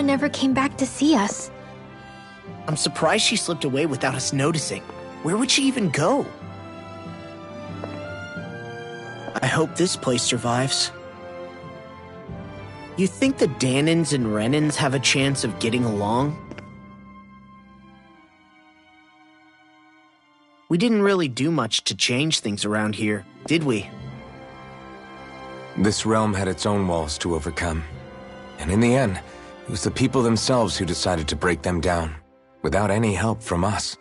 never came back to see us. I'm surprised she slipped away without us noticing. Where would she even go? I hope this place survives. You think the Dahnans and Renans have a chance of getting along? We didn't really do much to change things around here, did we? This realm had its own walls to overcome. And in the end, it was the people themselves who decided to break them down, without any help from us.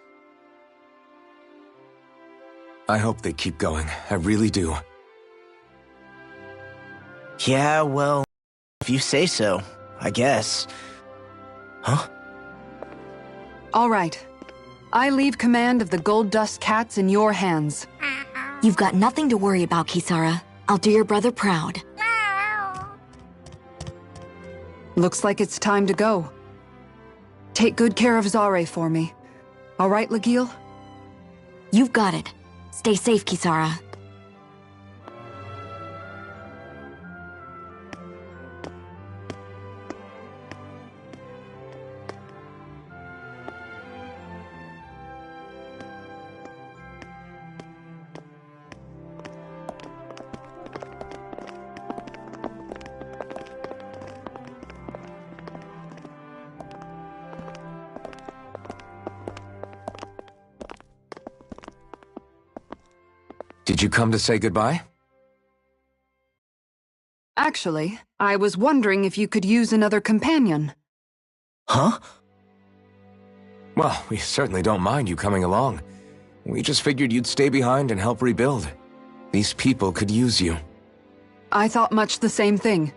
I hope they keep going, I really do. Yeah, well, if you say so, I guess. Huh? All right. I leave command of the Gold Dust Cats in your hands. You've got nothing to worry about, Kisara. I'll do your brother proud. Looks like it's time to go. Take good care of Zare for me. All right, Legil? You've got it. Stay safe, Kisara. Did you come to say goodbye? Actually, I was wondering if you could use another companion. Huh? Well, we certainly don't mind you coming along. We just figured you'd stay behind and help rebuild. These people could use you. I thought much the same thing.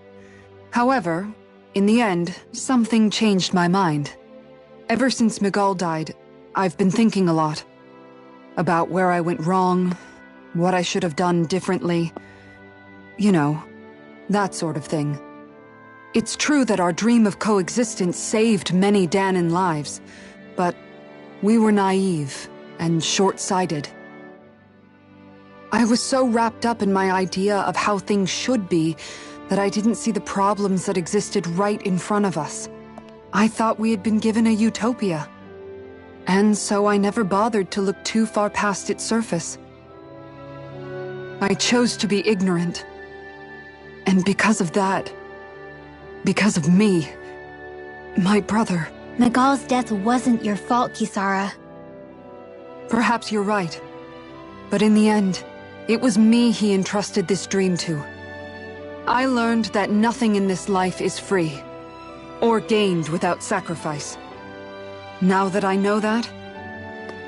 However, in the end, something changed my mind. Ever since Miguel died, I've been thinking a lot. About where I went wrong, what I should have done differently. You know, that sort of thing. It's true that our dream of coexistence saved many Dahnan lives, but we were naive and short-sighted. I was so wrapped up in my idea of how things should be that I didn't see the problems that existed right in front of us. I thought we had been given a utopia. And so I never bothered to look too far past its surface. I chose to be ignorant. And because of that, because of me, my brother... Miguel's death wasn't your fault, Kisara. Perhaps you're right. But in the end, it was me he entrusted this dream to. I learned that nothing in this life is free, or gained without sacrifice. Now that I know that,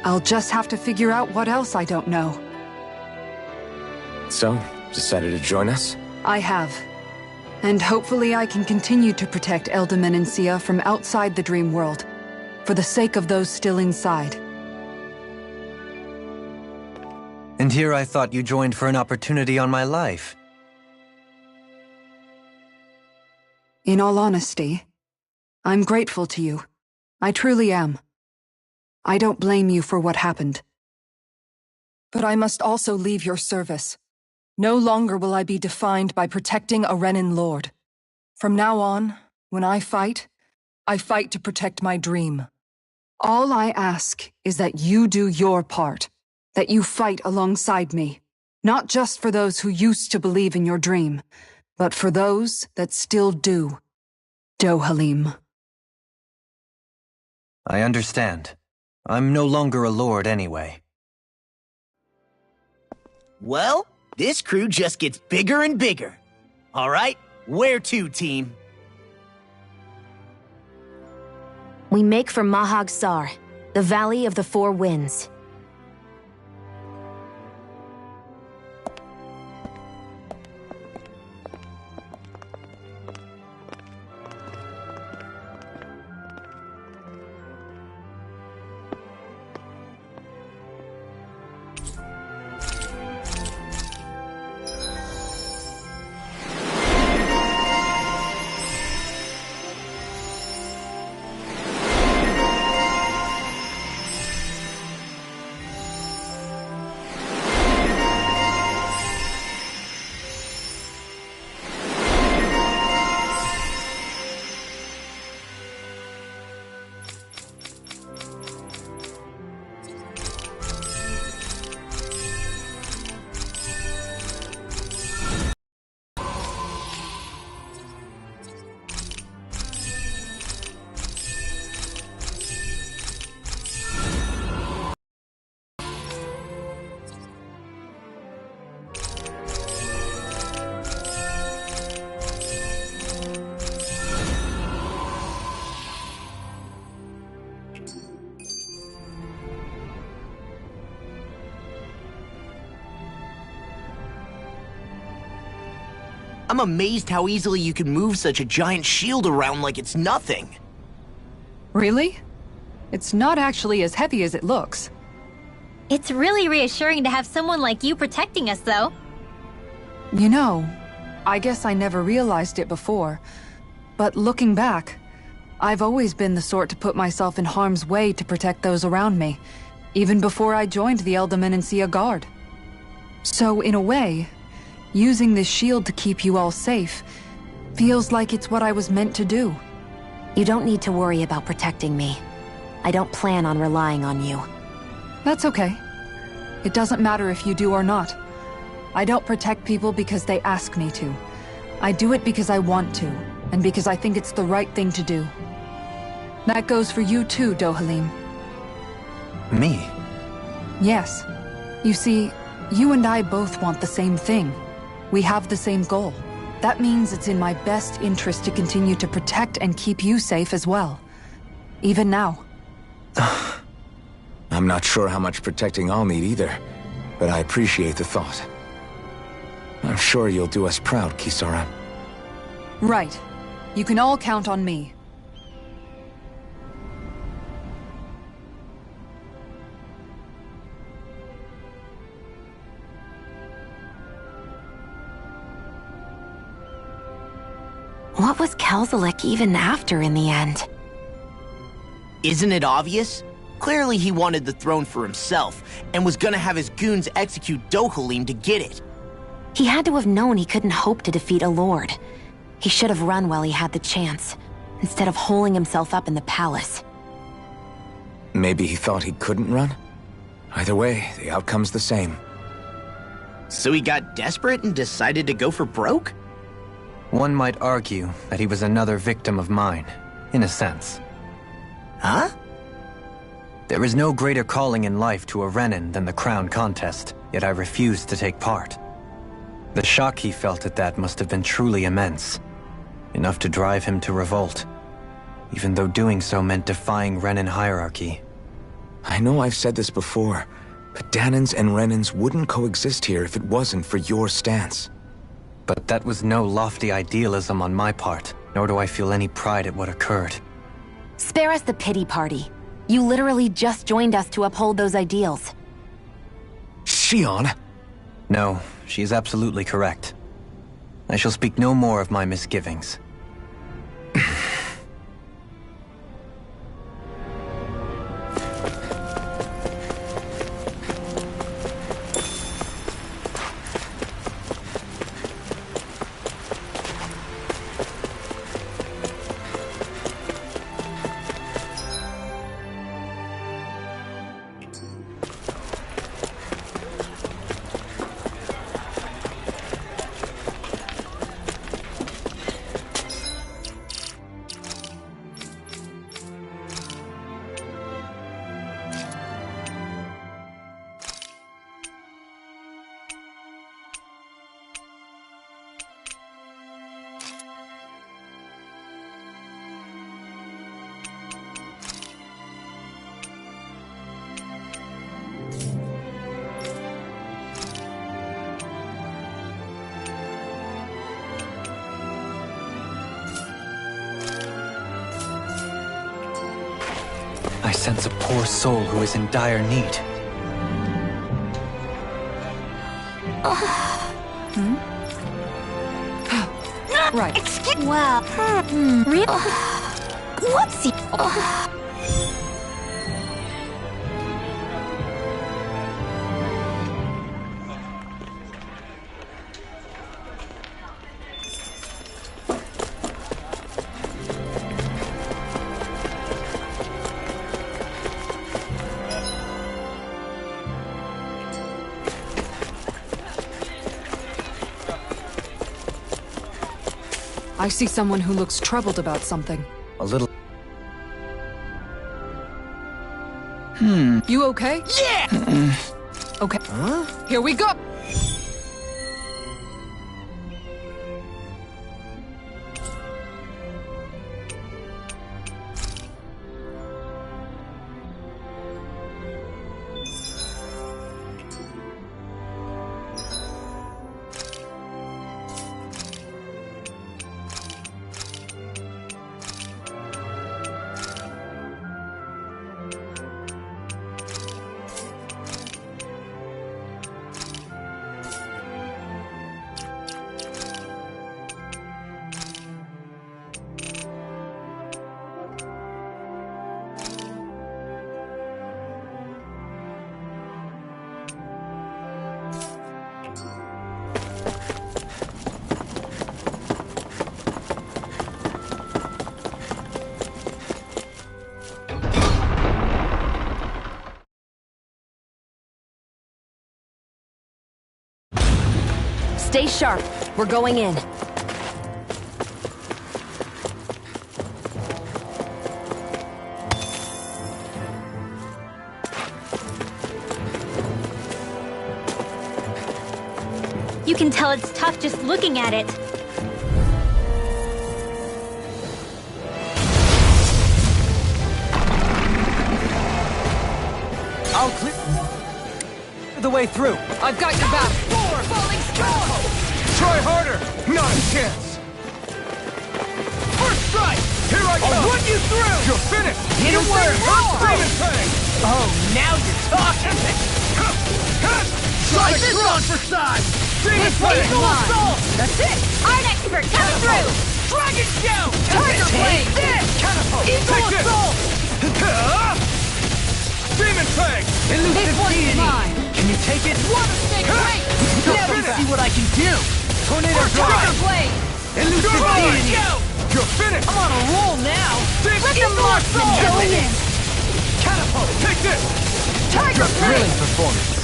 I'll just have to figure out what else I don't know. So, decided to join us? I have. And hopefully I can continue to protect Elde Menancia from outside the dream world, for the sake of those still inside. And here I thought you joined for an opportunity on my life. In all honesty, I'm grateful to you. I truly am. I don't blame you for what happened. But I must also leave your service. No longer will I be defined by protecting a Renan lord. From now on, when I fight to protect my dream. All I ask is that you do your part, that you fight alongside me, not just for those who used to believe in your dream, but for those that still do. Dohalim. I understand. I'm no longer a lord anyway. Well, this crew just gets bigger and bigger. All right, where to, team? We make for Mahag Saar, the Valley of the Four Winds. I'm amazed how easily you can move such a giant shield around like it's nothing. Really? It's not actually as heavy as it looks. It's really reassuring to have someone like you protecting us, though. You know, I guess I never realized it before, but looking back, I've always been the sort to put myself in harm's way to protect those around me, even before I joined the Elde Menancia Guard. So, in a way, using this shield to keep you all safe feels like it's what I was meant to do. You don't need to worry about protecting me. I don't plan on relying on you. That's okay. It doesn't matter if you do or not. I don't protect people because they ask me to. I do it because I want to, and because I think it's the right thing to do. That goes for you too, Dohalim. Me? Yes. You see, you and I both want the same thing. We have the same goal. That means it's in my best interest to continue to protect and keep you safe as well. Even now. I'm not sure how much protecting I'll need either, but I appreciate the thought. I'm sure you'll do us proud, Kisara. Right. You can all count on me. What was Kelzelik even after in the end? Isn't it obvious? Clearly he wanted the throne for himself, and was gonna have his goons execute Dohalim to get it. He had to have known he couldn't hope to defeat a lord. He should have run while he had the chance, instead of holding himself up in the palace. Maybe he thought he couldn't run? Either way, the outcome's the same. So he got desperate and decided to go for broke? One might argue that he was another victim of mine, in a sense. Huh? There is no greater calling in life to a Renan than the crown contest, yet I refused to take part. The shock he felt at that must have been truly immense, enough to drive him to revolt, even though doing so meant defying Renan hierarchy. I know I've said this before, but Dahnans and Renans wouldn't coexist here if it wasn't for your stance. But that was no lofty idealism on my part, nor do I feel any pride at what occurred. Spare us the pity party. You literally just joined us to uphold those ideals. Shion! No, she is absolutely correct. I shall speak no more of my misgivings. I sense a poor soul who is in dire need. Right. Well, What's he? I see someone who looks troubled about something. A little... You okay? Yeah! Okay. Here we go! Stay sharp. We're going in. You can tell it's tough just looking at it. I'll clear the way through. I've got your back. Falling strong! Try harder! Not a chance! First strike! Here I go! I'll run you through! You're finished! Hit him where it hurts! Oh, now you're talking! Sonic Thrust for size! Demon Blade! That's it! Art expert coming through! Dragon Shout! Tiger Blade! This! Catapult! Eagle Take this! Assault! Demon Fang! This one's mine! Can you take it? Water Snake Blade! Now you see what I can do! Tornado Tiger Drive! Blade! Elusive Deity! You're finished! I'm on a roll now! Let the marksman going in! Catapult! Take this! Tiger Blade! Thrilling performance.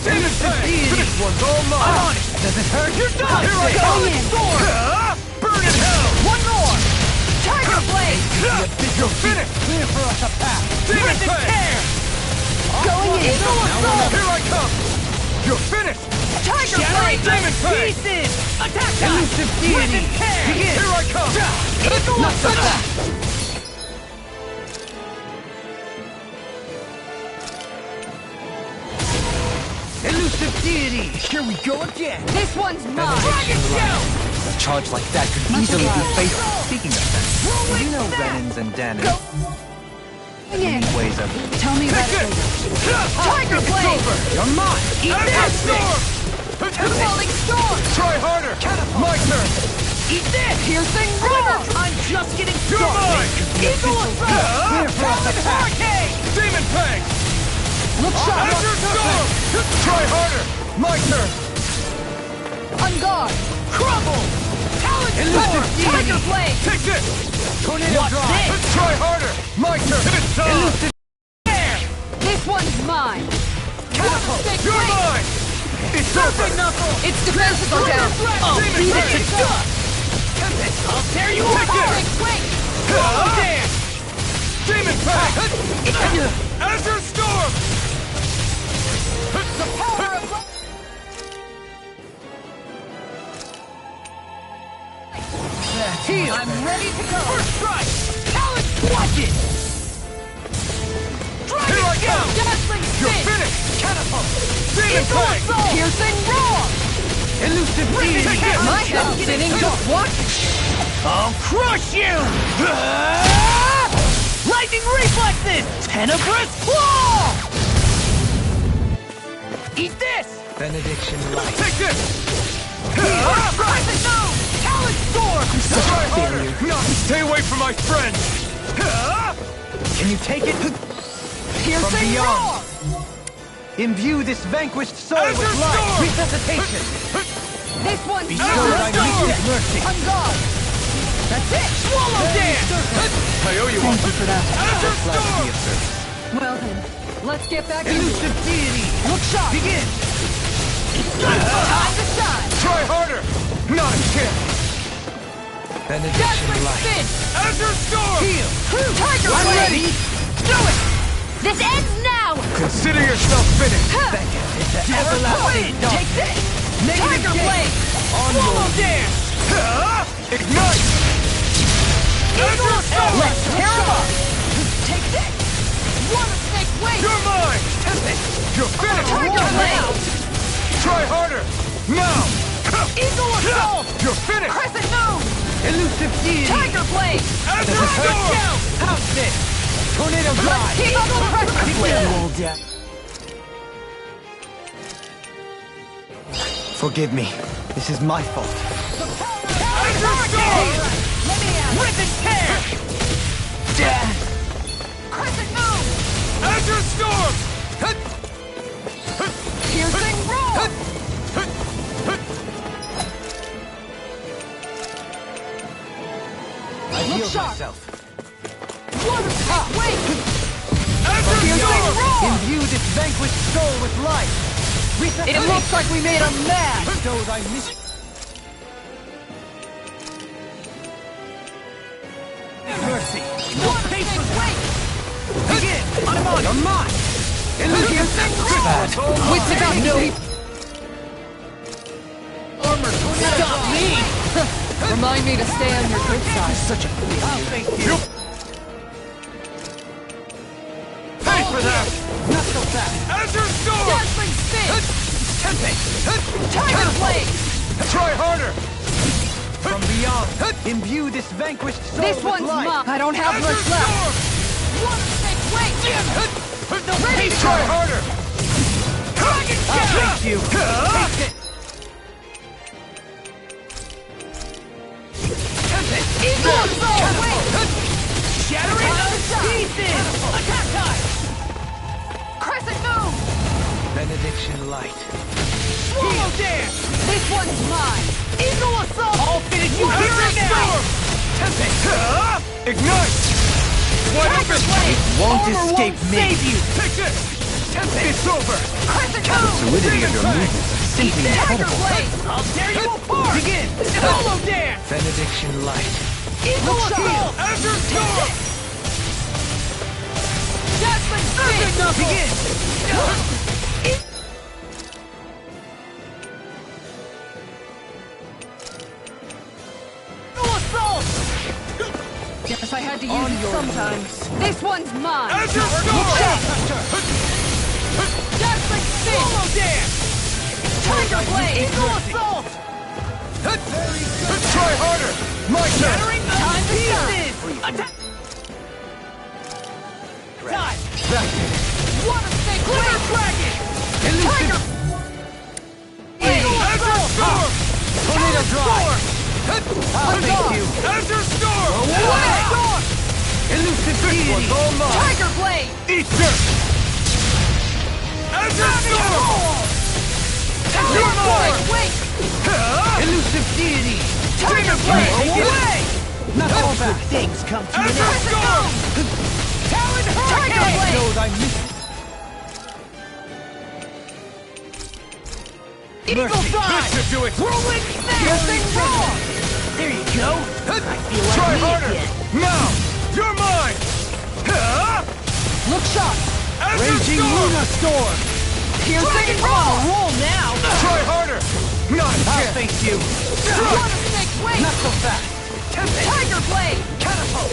Demon Fang! This one's all mine! I'm on it! Does it hurt? You're done! Here I Go go! in! Burn in hell! One more! Tiger Blade! You're finished! Clear for us a path. Demon Rip and Fang! tear! Going in! Eagle Assault! Here I come! You're finished! Tiger Shattering Blade! Demon Fang! pieces! Attack time! Elusive Rip Deity! and tear! Begin! Here I come! Eagle Not so Assault! fast! Elusive Deity! Here we go again! This one's mine! Dragon Shout! A charge like that could easily be fatal. Speaking of that, you know Renans and Dahna In! ways of... Tell me about Take it this! later. Tiger Blade! You're mine! Eat Azure this! Storm! Falling Storm! Try harder! My turn! Eat this! Piercing Roar! I'm just getting You're started! mine! Eagle Assault! Talon Hurricane! Demon Fang! Look sharp! Azure Storm! Try harder! My turn! On guard! Crumble! Talon Elusive Storm! Deity! Tiger Blade! Take this! Tornado Watch Drive! this! Try harder! My turn! It's on! Elusive Tear! This one's mine! Catapult! You're mine! It's over! Knuckle! Its defenses are down! I'll Demon beat it Fang! to dust! I'll tear you Take apart! this! Quick! Swallow dance! Demon Fang! Azure Storm! The power of light! Heal! I'm ready to go! First strike! Talon, watch it! Here I come! Dazzling You're Spin! finished! Catapult! Demon Eagle Fang! Assault! Piercing Roar! Elusive Deity! My head's spinning! Just watch! I'll crush you! Lightning reflexes! Tenebrous claw! Eat this! Benediction Light. Take this! Crescent Moon! Talon Storm! Try harder! No! Stay away from my friends! Can you take it? From Piercing beyond. Roar! Imbue this vanquished soul Azure with life. Storm! Resuscitation. This one's Bestow mine! thy meekest mercy. On guard! That's it! Swallow dance! I owe you one. Thank you for that. Azure Glad to be Storm! of service. Well then, let's get back into it. Elusive Deity. Look sharp! Begin. Time to shine! Try harder! Not a chance! Benediction Dazzling Light. Spin! Azure Storm! Heal. Tiger I'm Blade! ready. Do it! This ends now! Consider yourself finished! Beckon into everlasting Win! dark. Take this! Negative Tiger gain. Blade! Swallow dance! Ignite! Azure Storm! Let's tear him up! Take this! Water Snake Wing! You're mine! You're finished! Tiger Blade! Try harder! Now! Eagle Assault! You're finished! Crescent Moon! Elusive Deity. Tiger Blade! Azure Storm! House this. Tornado Let's Drive. keep up the pressure! Forgive me. This is my fault. Azure Storm! Let me out! Rip and tear! Crescent Moon! Azure Storm! Piercing Roar! I healed sharp. myself. Water Snake Wing! Azure Storm! Roar! Imbue this vanquished soul with life. It looks like we made a mess! Mercy! No patience! Wait! Begin! I'm on! You're mine! Wits about no... Armor! Stop me! Remind me to stay on your good side. Such a... I'll face you! Pay for that! Not so fast! Azure Storm! Dazzling spin! Tempest! Tiger blade! Try harder! From beyond, imbue this vanquished soul This with one's life. mine! I don't have much left! One mistake, wait! Ready to Try go. harder! Dragon I'll face you! Taste it! Tempest! Eagle assault! Wait! Shattering pieces! Attack time! Crescent moon! Benediction light. Swallow dance! This one's mine! Eagle assault! I'll finish you here and now! Tempest! Ignite! Wide open! Won't Armor escape won't me! save you. Take this! Tempest! It's over! Crescent moon! Fluidity of your movements is simply Tiger incredible. blade! I'll tear you apart! Begin! Swallow dance! Benediction light. Eagle assault! Azure Storm! Dazzling spin! Begin! Eagle assault! Guess I had to use it sometimes. This one's mine! Azure Storm! Dazzling spin! Swallow dance! Tiger blade! Eagle assault! Try harder! My turn! Time to shine! Attack! Time! That's it! Water snake! Glitter Dragon! Tiger! Eagle Azure assault! Storm! Tornado Drive! I'll face you! Azure Storm! Away! Storm! Elusive Deity! All mine! Tiger blade! Eat this! Azure Storm! Azure blade! Wait! Elusive Deity! Tiger blade! Away! Not all good things come to an Azure end. Storm! Talon Tiger Hurricane! blade! Knows I missed. Eagle fly! This should do it! Whirlwind snake! Something wrong! There you go. I feel like Try me harder! again. Now! You're mine! Look sharp! Azure Raging Storm! Luna Storm. Piercing roll! Roll now. Try harder! Not a I'll chance! face you. Water snake! Wait! Not so fast! Tempest! Tiger blade! Catapult!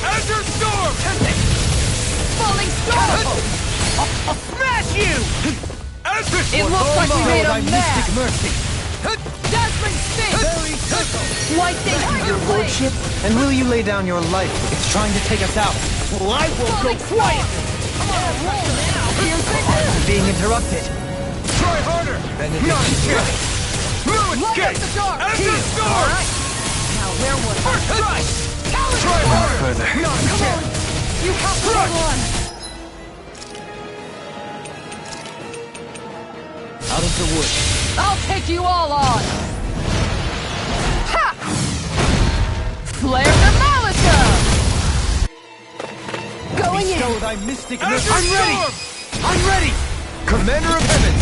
Azure Storm! Tempest! Falling storm! Catapult! I'll smash you! Azure It looks like we made a mess! mercy! Dazzling spin! Very simple! Lightning! Tiger blade! Lordship. And will you lay down your life? It's trying to take us out. Well, I won't go Falling quiet. Piercing! Being interrupted. Try harder! Not a chance! No Light up escape! the dark! Azure Storm! Now where was First strike! Try harder! further. Not a chance! you have to hold on? Out of the woods. I'll take you all on! Ha! Flare the Malika! Going in! Bestow thy mystic I'm mercy. ready! I'm ready! Commander of Heaven!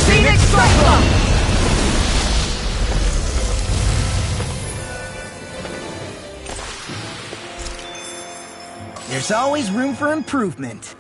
Phoenix Cyclone! There's always room for improvement.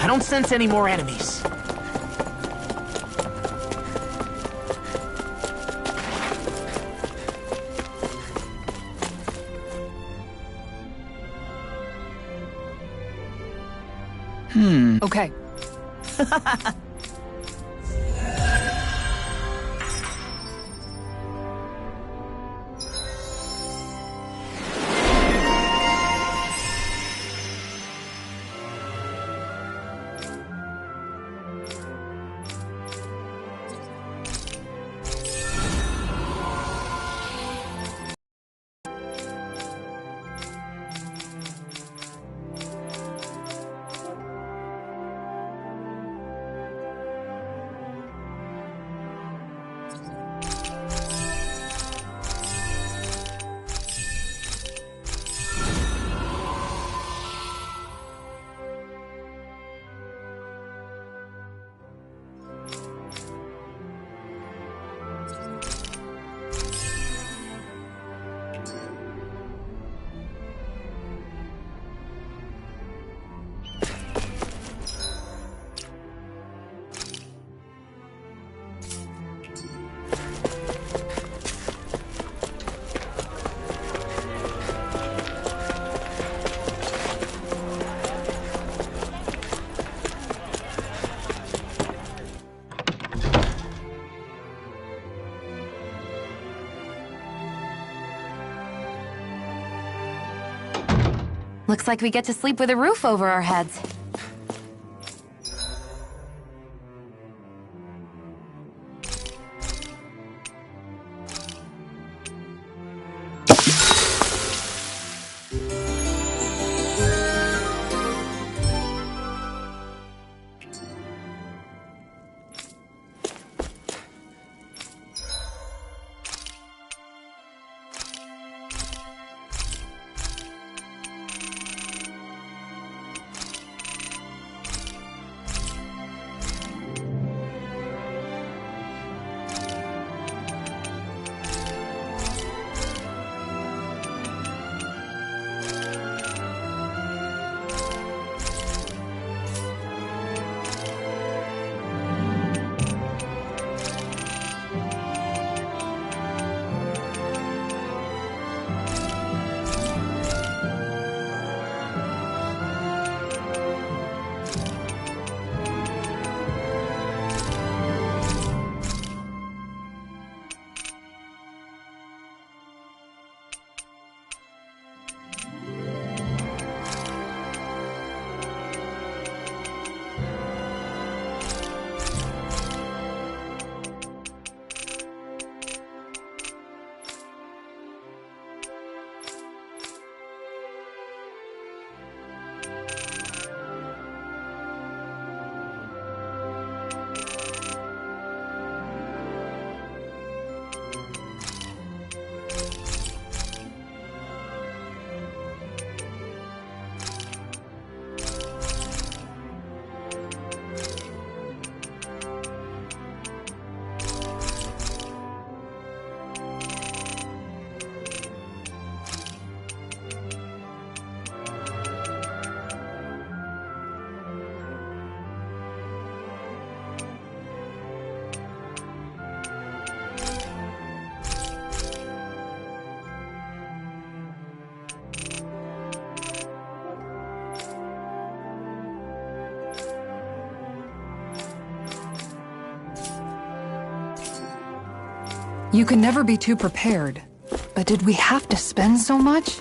I don't sense any more enemies. Okay. Looks like we get to sleep with a roof over our heads. You can never be too prepared. But did we have to spend so much?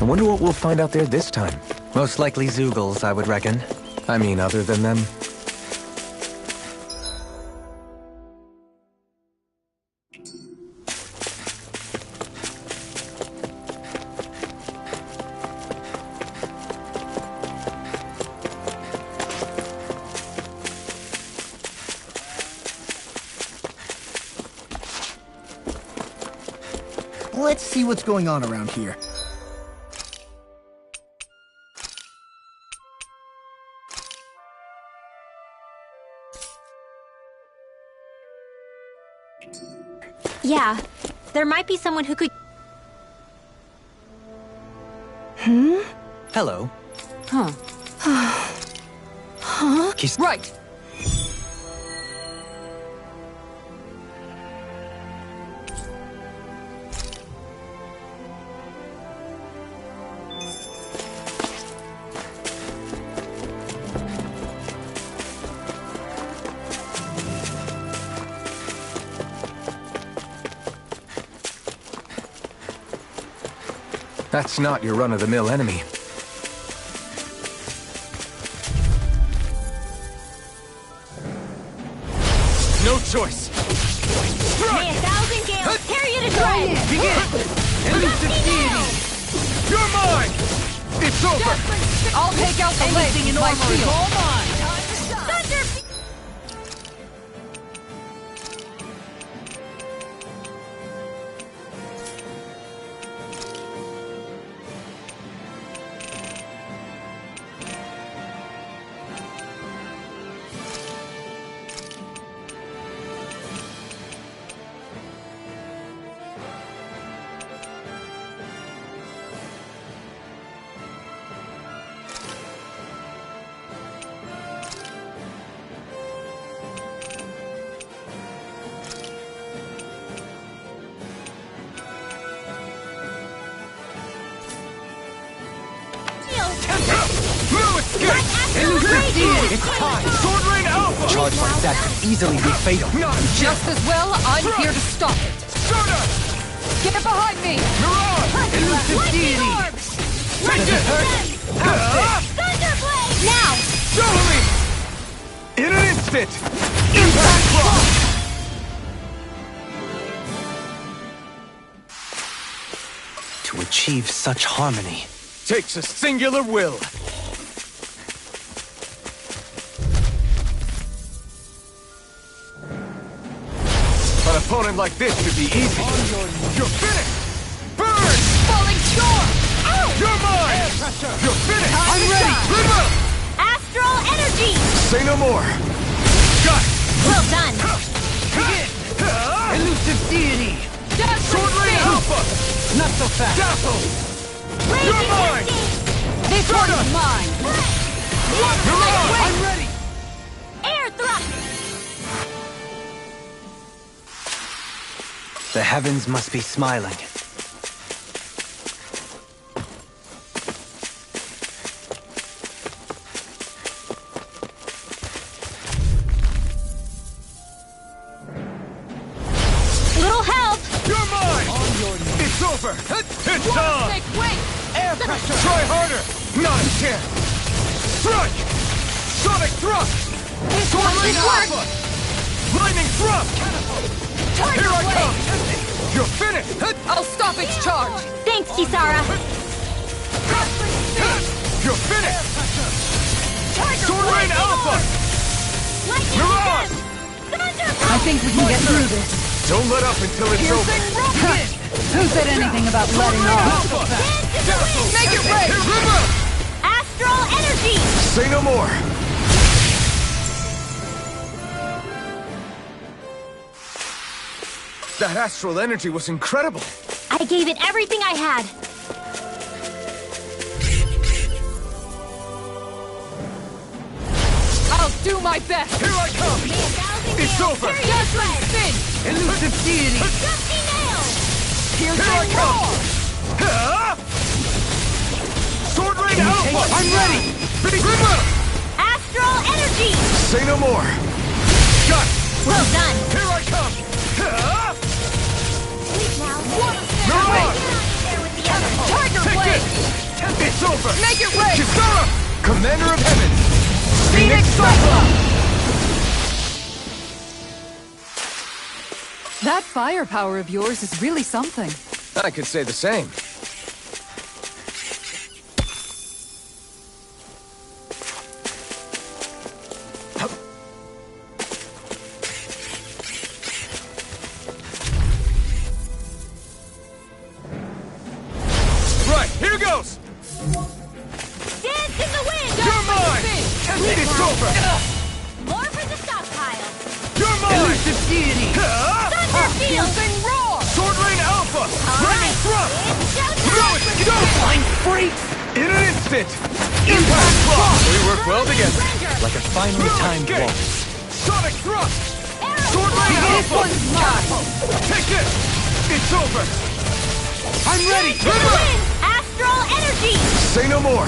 I wonder what we'll find out there this time. Most likely Zeugles, I would reckon. I mean, other than them. Let's see what's going on around here. Yeah, there might be someone who could... Hello. Huh. Huh? Right! That's not your run-of-the-mill enemy. No choice. May 1,000 gales tear you to shreds! Begin! Elusive deity! You're mine! It's over! I'll take out the leg with my shield. Thunder! No escape! Elusive deity! It's time! Sword Rain Alpha! Charge like that could easily be fatal. Not Just as well, I'm here to stop it. Soda! Get behind me! Mirage! Elusive deity! Take it! Thunderblade! Now! Doubling! In an instant! Impact Block! To achieve such harmony, Takes a singular will. An opponent like this should be easy. You're finished! Burn! Falling short! You're mine! You're finished! I'm ready! River! Astral energy! Say no more! Got it! Well done! Begin! Elusive deity! Sword Rain Dazzling Alpha! not so fast. Dazzle! Blazing You're mine! cascade! This one's mine! Mirage! I'm ready! Air thrust! The heavens must be smiling. Little help! You're mine! It's over! It's done! Take wing! Air pressure! Try harder! Not a chance! Strike! Sonic thrust! Sword Rain Alpha! Lightning thrust! Here I come! You're finished! I'll stop its charge! Thanks, Kisara! You're finished! Sword Rain Alpha! Lightning Mirage! I think we can get through this. Don't let up until it's over! Who said anything about letting off? Alpha! Make it rain! River! Astral energy! Say no more! That astral energy was incredible! I gave it everything I had. I'll do my best! Here I come! It's over! Dazzling spin! Elusive deity! Dusty nail! Here I come! Ah! Sword Rain Alpha! I'm ready! Big River! Astral energy! Say no more! Got it! Well done! Here I come! Ah! Sleep now. Mirage! There with the other. Tiger Take blade! it! It's over! Make it rain! Kisara! Commander of Heaven! Phoenix Cyclone! That firepower of yours is really something. I could say the same. Right, here goes! Dance in the wind! You're mine! It's over! More for the stockpile! You're mine! Elusive deity! Ah! Thunderfield! Sing roar! Sword Rain Alpha! Lightning thrust! It's showtime! Go it! Go! Blind freak! In an instant! Impact Block! We work well together. Like a finely timed Escape! waltz. Sonic thrust! Sword Rain This Alpha! one's mine! Take this! It's over! I'm ready! To the wind! Astral energy! Say no more!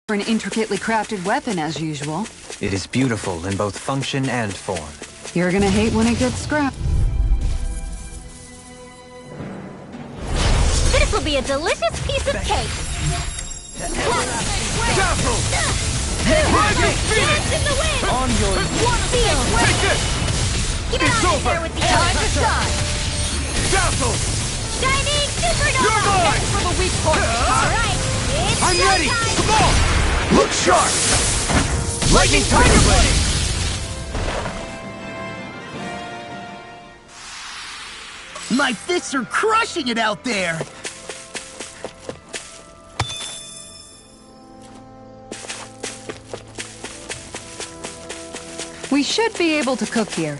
For an intricately crafted weapon, as usual. It is beautiful in both function and form. You're gonna hate when it gets scrapped. This will be a delicious piece of cake. Dazzle! Rising Phoenix! Dance in the wind! On your Feel! Take this! Get It's on in over! there with the time to shine! Dazzle! Shining supernova! You're mine! Head for the weak point! Alright, it's I'm ready! showtime! Come on! Look sharp! Lightning Tiger Blade! My fists are crushing it out there! We should be able to cook here.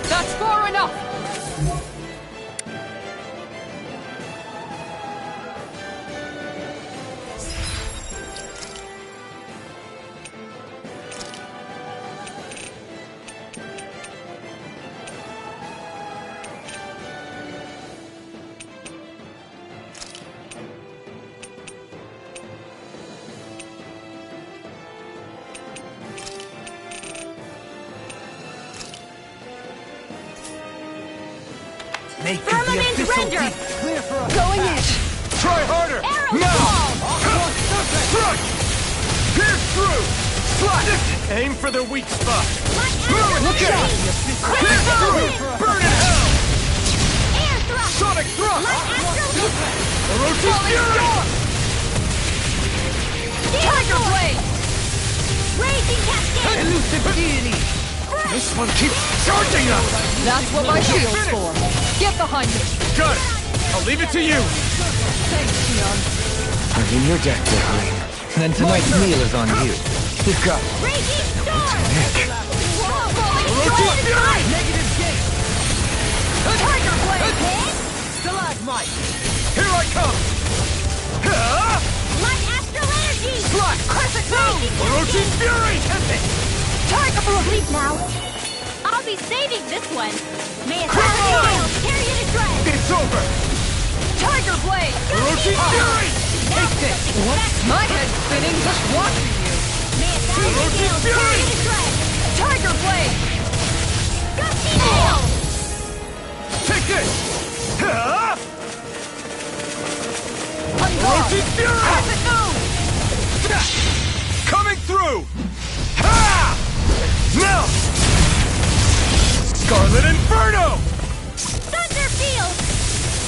That's far enough! Make Firmament render! Clear for us. Going in! Try harder! Arrow Now! ball! Strike! Pierce through! Slash! Aim for the weak spot! Look out! Pierce through! Burn in hell! Air thrust! Sonic thrust! Orochi's Fury! Tiger blade! Raging cascade! Elusive deity! This one keeps charging us! That's what my shield's for. Get behind me. Got it! I'll leave it to you! Thanks, Xion. I'm in your deck, Darling. Then tonight's meal is on you. You've got Raging star! Nick. Orochi's Fury! Negative gate! Tiger blade! Stalagmite! Here I come! Light astral energy! Slash! Crescent moon! Orochi's Fury! Tiger blade! Sleep now! I'll be saving this one! May a Come thousand on! gales carry you to dread! It's over! Tiger blade! Orochi's Fury! Take this! My head's spinning just watching you. May a thousand Orochi's gales carry Fury! you to dread! Tiger blade! Gusty nail! Take this! Unguard! Orochi's Fury! Crescent moon! Coming through! Ha! Now! Scarlet Inferno! Thunder field!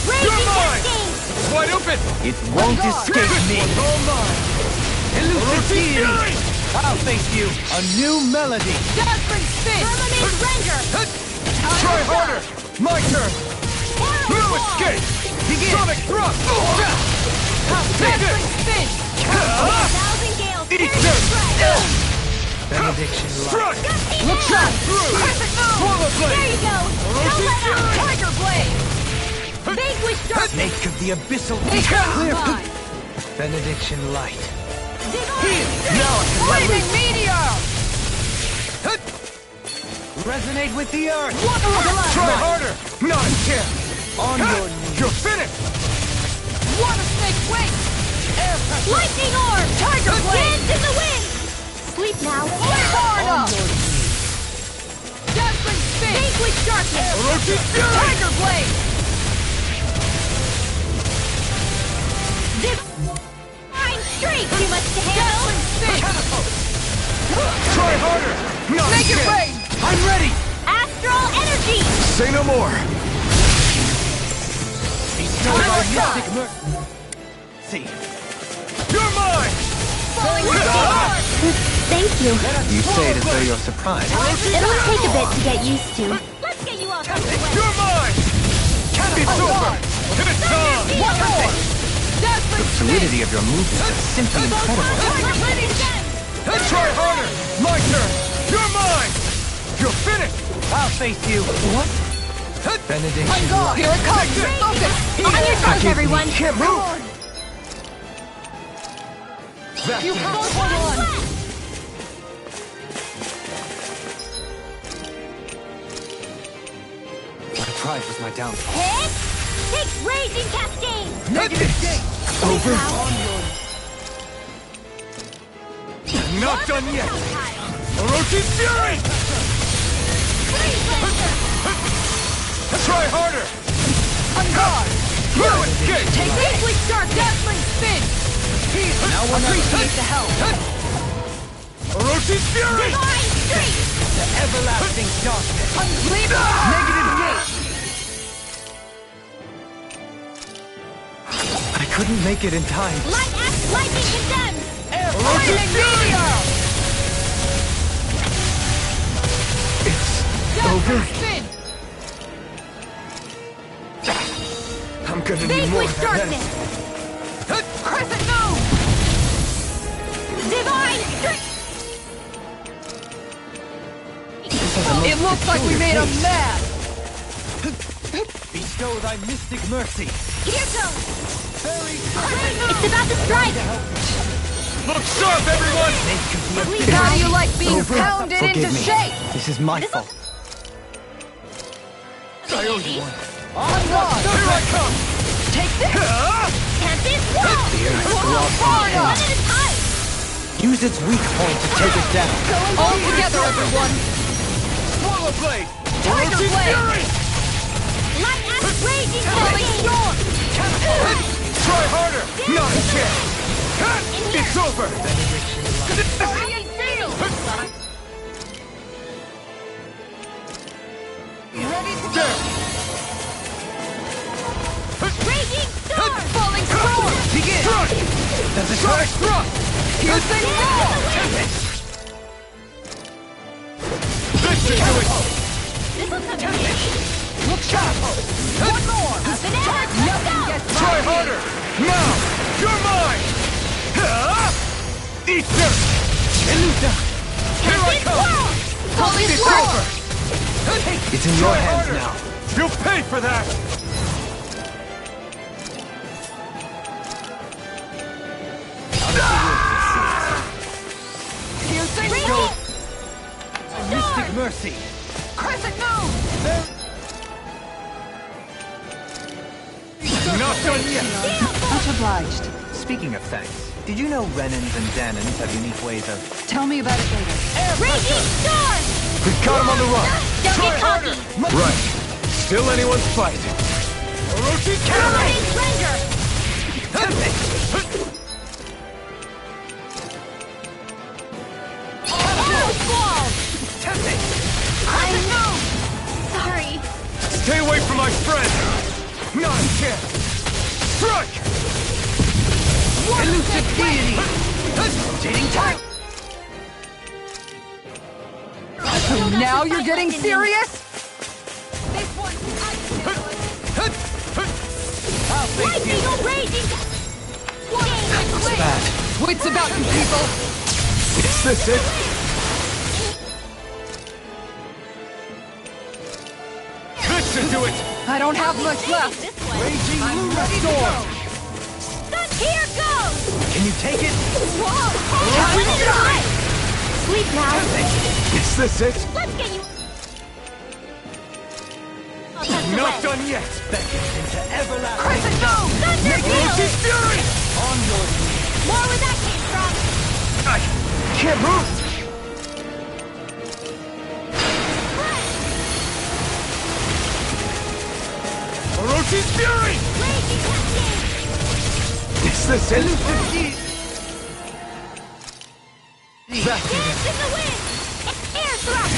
You're Raging mine! cascade! It's wide open! It won't escape me! All mine! Elusive Orochi's deity! Fury! I'll face you! A new melody! Dazzling spin! Firmament render! Try harder! My turn! Arrow No ball! escape! Sonic thrust! Take Dazzling this! spin! Thousand gales carry you Eat to this! dread! Benediction light! Struck! Gusty Look nail! out! Through! Crescent moon! Swallow There blade! you go! Don't Orochi's let up! Tiger blade! Vanquish darkness! Snake of the abyssal Take deep! out mine! Benediction light! Divine Now I can let Flaming meteor! resonate with the earth! Try harder! Not a chance! On your knees! You're finished! Water snake wing! Air pressure! Lightning orb! Tiger blade! Dance in the wind! Sleep now! Far enough! Dazzling spin! Vanquish darkness! Orochi's Fury! Tiger blade! Divine streak! Too much to handle! Dazzling spin! Try harder! Not a Make it chance! rain! I'm ready! Astral energy! Say no more! See. You're mine! Thank you. You say it as though you're surprised. It'll take a bit to get used to. Let's get you all out of the way. You're mine! It's over! It's done! The fluidity of your movements is simply incredible. Try harder! My turn! You're mine! You're finished! I'll face you! What? Benediction Here light! it comes! Focus! On your toes, everyone! Can't move! You have to hold on! My pride was my downfall. Hit! Takes Raging Cascade! Negative gate! Over? Not done yet! Orochi's Fury! Try harder! On guard! No escape! Take Deeply Sharp Dazzling Spin! Now we'll appreciate the help! Orochi's Fury! Divine Streak! The everlasting darkness! Uncleave! Negative gate! I couldn't make it in time. Light Axe Lightning Condemns! Flaming Meteor! Over? Spin! I'm gonna need more Vanquish than Darkness! that. Crescent Moon! Divine Streak! It looks like we made him mad! Bestow thy mystic mercy. Here goes! Crescent Moon! It's about to strike! Look sharp, everyone! How do you like being Over. pounded Forgive into me. shape? This is my fault. I owe you one. On guard! Here I come! Take this! Campus Wall! Far One enough! at a time! Use its weak point to take it down. All together, everyone! Swallow Blade! Tiger Orochi's Blade! Fury! Light Axe Raging Falling Cascade! Storm! Try harder! Not a chance! It's over! Ready to go! There! Raging Storm! Falling Storm! Begin! Thrust! Does it Sonic hurt? Thrust! Piercing Wall! This should do it! This'll come in handy. Look sharp! One more! Banana, Nothing let's go! gets Try by me. harder! Now! You're mine! Eat dirt! Eluda! Here I Campus come! Wall! Holy It's Sword! over! It's in your Try hands harder! now. You'll pay for that! Piercing Raging Wall! Mystic mercy. Crescent Moon! Not done yet! Much obliged. Speaking of thanks, did you know Renans and Dahnans have unique ways of... Tell me about it later. Raging Storm! We've got him on the run! Don't Try get harder! cocky! Right. Still anyone's fight. Orochi's Fury! Dominating Splendor! Squall! Crescent Moon! Sorry. Stay away from my friend! Not a chance! Strike! Elusive Deity! Rotating time! So now you're getting serious? This one, I'll face Lightning you. or Raging! It's bad. Wits about you, people! Is this it? This should do it! I don't have much left. This one. Raging I'm Luna ready to Storm! Here goes! Can you take it? Whoa! One at a time! Sleep now. Is this it? Let's get you... I'll test the Not way. done yet! Into everlasting... Crescent Moon! Thunder Orochi's Field! Fury! On your... More where that came from! I can't move! Orochi's Fury! Raging Cascade! Is this it? Dance in the wind! Air thrust!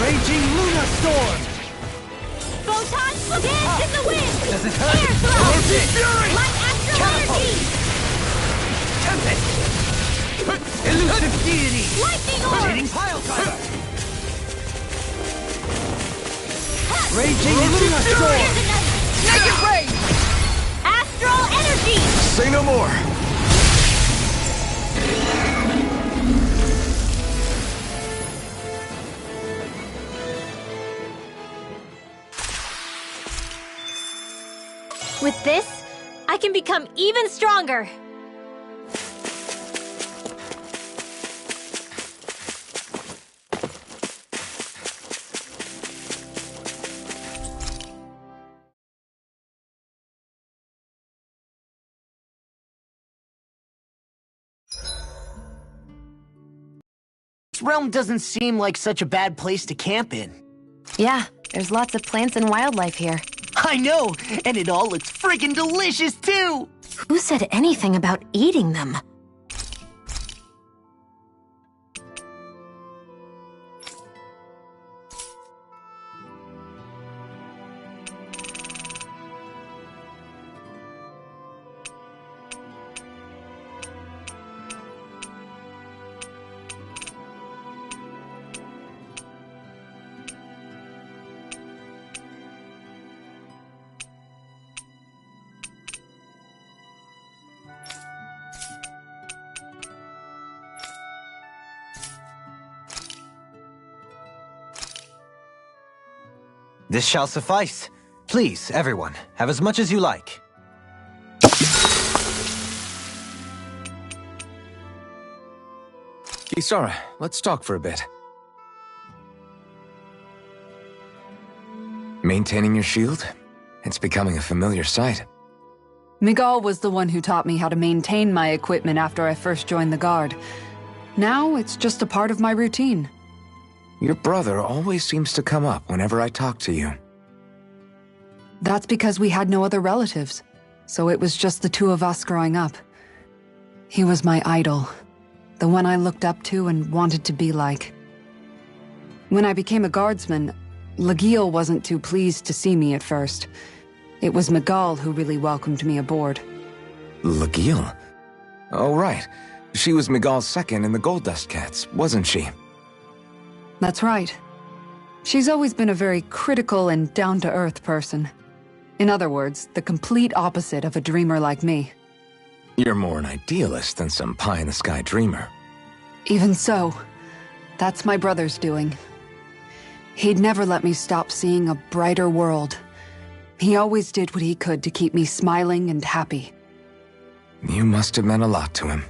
Raging Luna Storm! Photon dance in the wind! Does it hurt? Air thrust! Orochi's Fury! Light astral energy! Elusive Deity! Lightning orb! Pile driver! Cut! Raging Luna Here's Storm! another! Naked Ray! Astral energy! Say no more! With this, I can become even stronger! realm doesn't seem like such a bad place to camp in. Yeah, there's lots of plants and wildlife here. I know, and it all looks friggin' delicious too! Who said anything about eating them? This shall suffice. Please, everyone, have as much as you like. Kisara, let's talk for a bit. Maintaining your shield? It's becoming a familiar sight. Miguel was the one who taught me how to maintain my equipment after I first joined the Guard. Now, it's just a part of my routine. Your brother always seems to come up whenever I talk to you. That's because we had no other relatives, so it was just the two of us growing up. He was my idol, the one I looked up to and wanted to be like. When I became a guardsman, Lagiel wasn't too pleased to see me at first. It was Miguel who really welcomed me aboard. Lagiel? Oh, right. She was Miguel's second in the Gold Dust Cats, wasn't she? That's right. She's always been a very critical and down-to-earth person. In other words, the complete opposite of a dreamer like me. You're more an idealist than some pie-in-the-sky dreamer. Even so, that's my brother's doing. He'd never let me stop seeing a brighter world. He always did what he could to keep me smiling and happy. You must have meant a lot to him.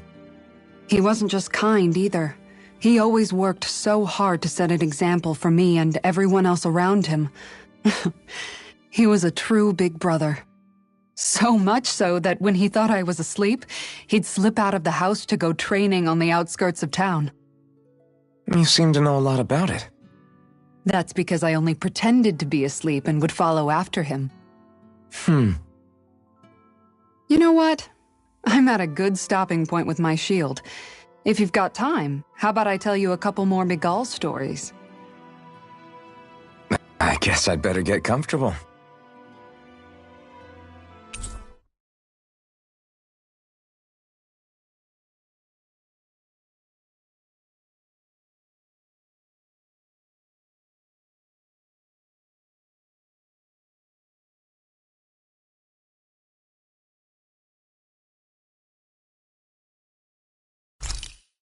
He wasn't just kind, either. He always worked so hard to set an example for me and everyone else around him. He was a true big brother. So much so that when he thought I was asleep, he'd slip out of the house to go training on the outskirts of town. You seem to know a lot about it. That's because I only pretended to be asleep and would follow after him. You know what? I'm at a good stopping point with my shield. If you've got time, how about I tell you a couple more Miguel stories? I guess I'd better get comfortable.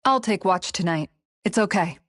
I'll take watch tonight. It's okay.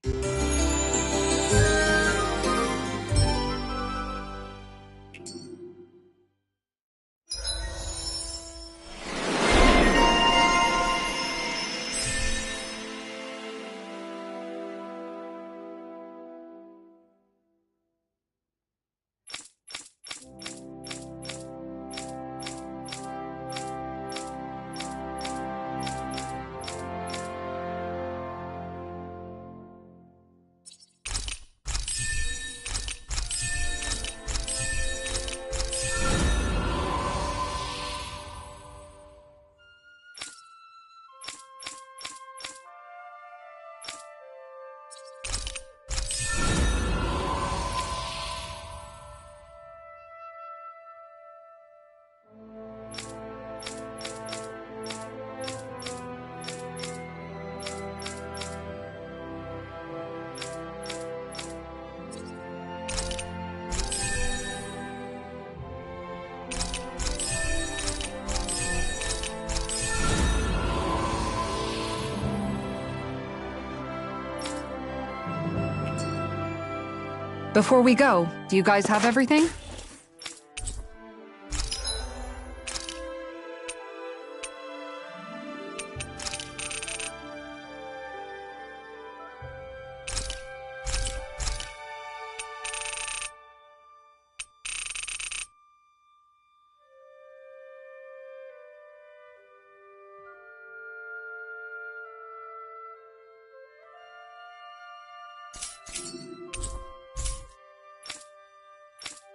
Before we go, do you guys have everything?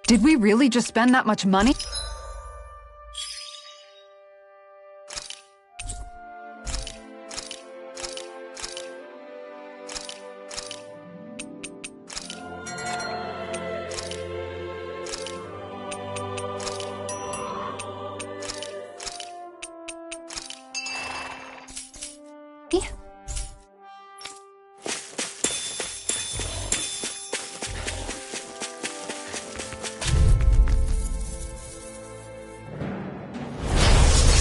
Did we really just spend that much money?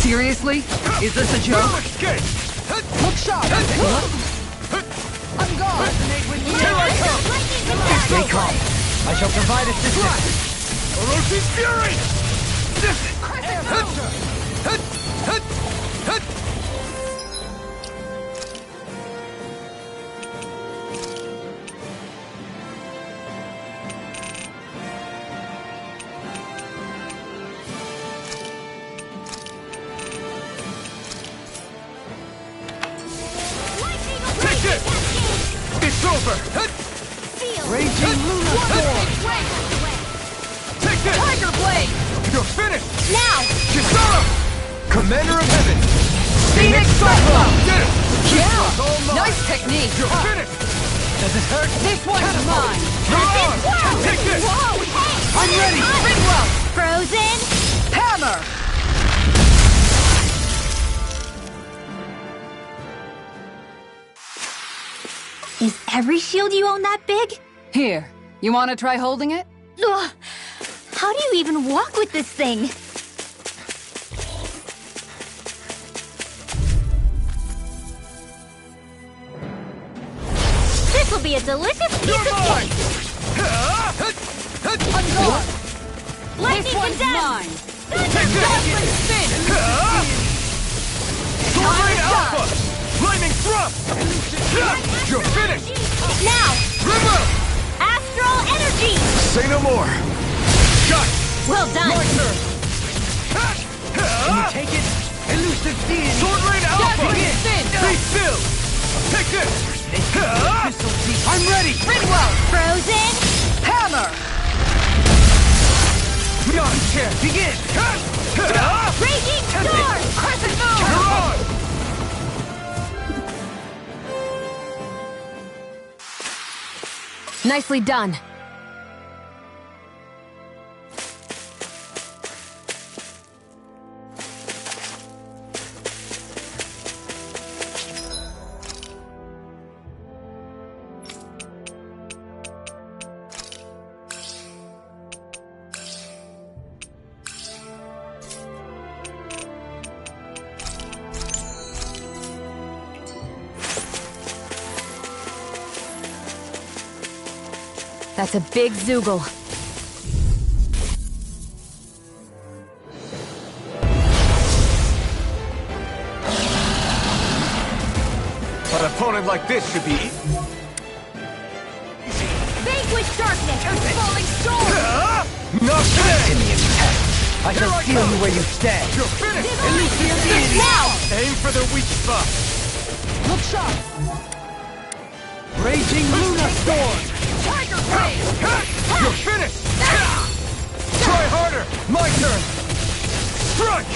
Seriously? Is this a joke? Look sharp! I'm gone! Here I come! Stay calm. I shall provide assistance. Oroshi's fury! It's over! Raging Luna Storm! Take this! Tiger Blade! You're finished! Now! Kisara! Commander of Heaven! Phoenix Cyclone! Get it! Yeah! All mine. Nice technique! You're finished! Does this hurt? This one's mine! You're on! Take this! Whoa! Hey! I'm ready! Ringwell! Frozen! Hammer! Is every shield you own that big? Here, you want to try holding it? Ugh. How do you even walk with this thing? This will be a delicious piece of cake! I'm gone! Lightning This one's condemned! mine! Take Spin! Sword Rain Time to Alpha! Lightning Thrust! You're finished! Now! River! Astral energy! Say no more! Shot! Well done! My turn! Can you take it? Elusive deity! Sword Rain Alpha! Spin! Be still! Take this! I'm ready! Ringwell! Frozen! Hammer! Not a chance! Begin! Raging storm! Crescent Moon! You're on! Nicely done. That's a big Zoogle. An opponent like this should be... Vanquish darkness and falling storm! Not today! In the intent. I shall Here I steal come. you where you stand. You're finished! Elusive deity! Now! Aim for the weak spot! Look sharp! Raging Luna Storm! Tiger Blade! You're finished! Try harder! My turn! Strike!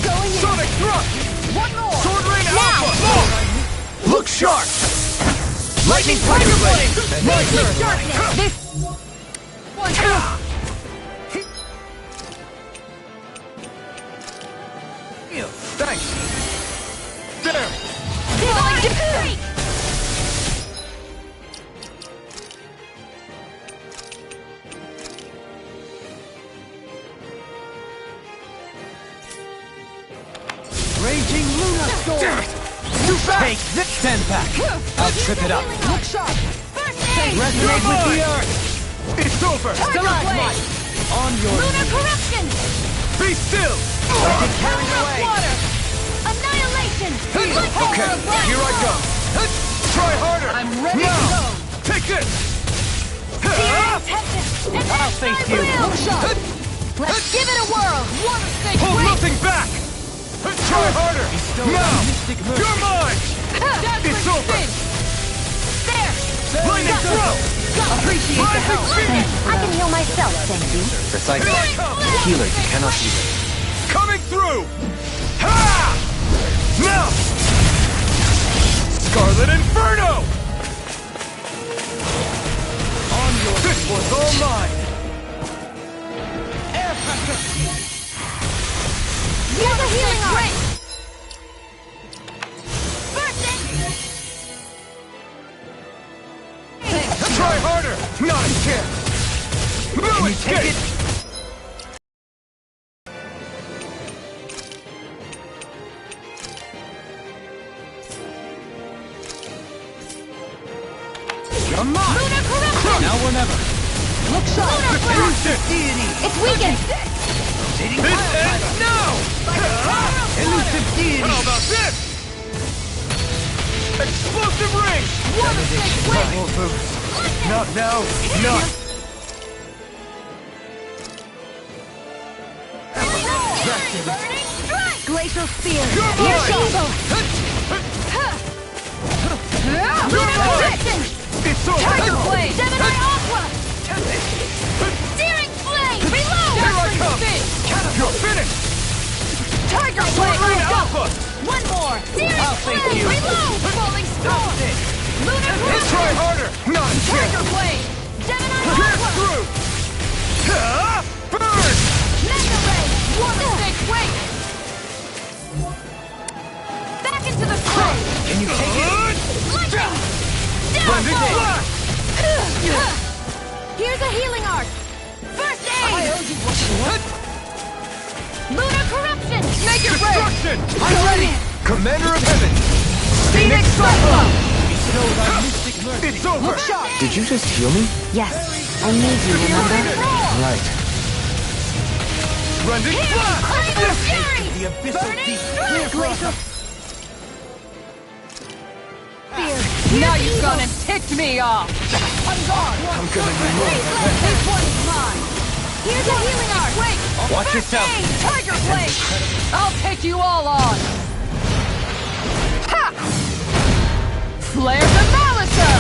Going in! Sonic Thrust! One more! Sword Rain Now! Alpha! Look sharp! Lightning Tiger Blade! My turn! Darkness! This one! Thanks! There! Divine Streak! Raging Luna Storm! Too fast! Take this! Stand back! I'll trip it up! Look sharp! First aid! Resonate with the earth! It's over! Tiger Blade! On your Lunar corruption! Be still! Get carried away! Water! Annihilation! Okay, here I go! Try harder! I'm ready to now. go! Take this! I'll face you! Look sharp! Let's give it a whirl! Water Snake Hold Blade! nothing back! Try harder! Now! You're mine! Dazzling It's over! Spin! There! Lightning throw! Appreciate the help. I can heal myself, thank you. Precisely. Healers cannot be it. Coming through! Ha! Now! Scarlet Inferno! This one's all mine! Air pressure! Here's a healing art! Try harder! Not a chance! Can you take it? Come on! Lunar corruption! Now or never! Look sharp! Lunar blast! It's weakened! This ends now! Elusive deity! How about this? Explosive ring! Water snake wing! Double boost! Not now, not! Burning strike! Glacial spear! You're Here's mine! evil! Lunar corruption! It's over! Tiger blade! Gemini aqua! Searing flame! Reload! Here I come! Spin! You're finished! Tiger Sword blade! Ring Alpha! One more! Searing I'll thank flame! you. Reload! Falling storm! Lunar Try corruption! harder! Not a Tiger chance! blade! Gemini Pierce aqua! through! Burn! Mega ray! Water snake wing! Back into the fray! Can you take it? Lightning! Blending Downfall! blast! Here's a healing art! First I aid! owe you what you want. Lunar corruption! Make it rain! Destruction! I'm ready! Commander of Heaven! Phoenix Cyclone! It's over! Look sharp! Did you just heal me? Yes, I need you, remember? Right. Blending blast! Flaming fury! The abyssal Burning deep! strike! Glacial spear! Now you've gone and ticked me off! I'm gone! I'm gonna need more. This one's mine! Here's a healing art! Wait! Watch First yourself! aid! Tiger blade! I'll take you all on! Ha! Flare the Menancia!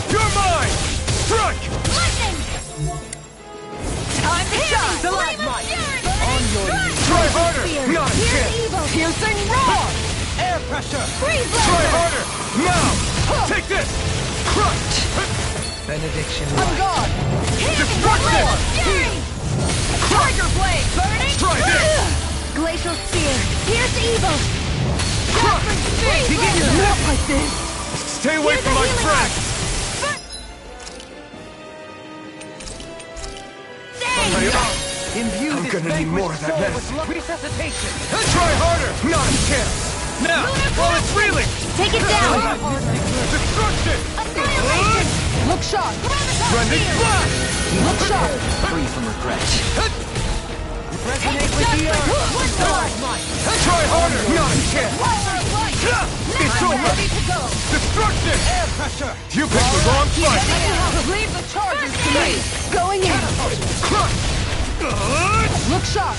You're mine! Strike! Lightning! Time to shine! Flame of fury! On your Strike! Try harder! Not a Here's chance! evil! Piercing roar! air pressure! Freeze Try laser! harder! Now! Take this! Crush! Benediction I'm light. gone! Destruction! Fury! Tiger blade! Burning! Try this! Glacial spear! Here's evil! Crush! Freeze laser! Not like this! Stay away Here's from a my healing friends! Imbue I'm this gonna need more of that vanquished medicine. soul with resuscitation! Try harder! Not a chance! Now! While it's reeling! Take it down! Destruction! Annihilation! Look sharp! Blending blast! Look sharp! Free from regret. Resonate with the earth! One more! Try harder! Not a chance! It's I'm over! ready to go! Destruction! Air pressure! You picked the wrong fight! Leave the charges to me! Going in! Crush! Look sharp!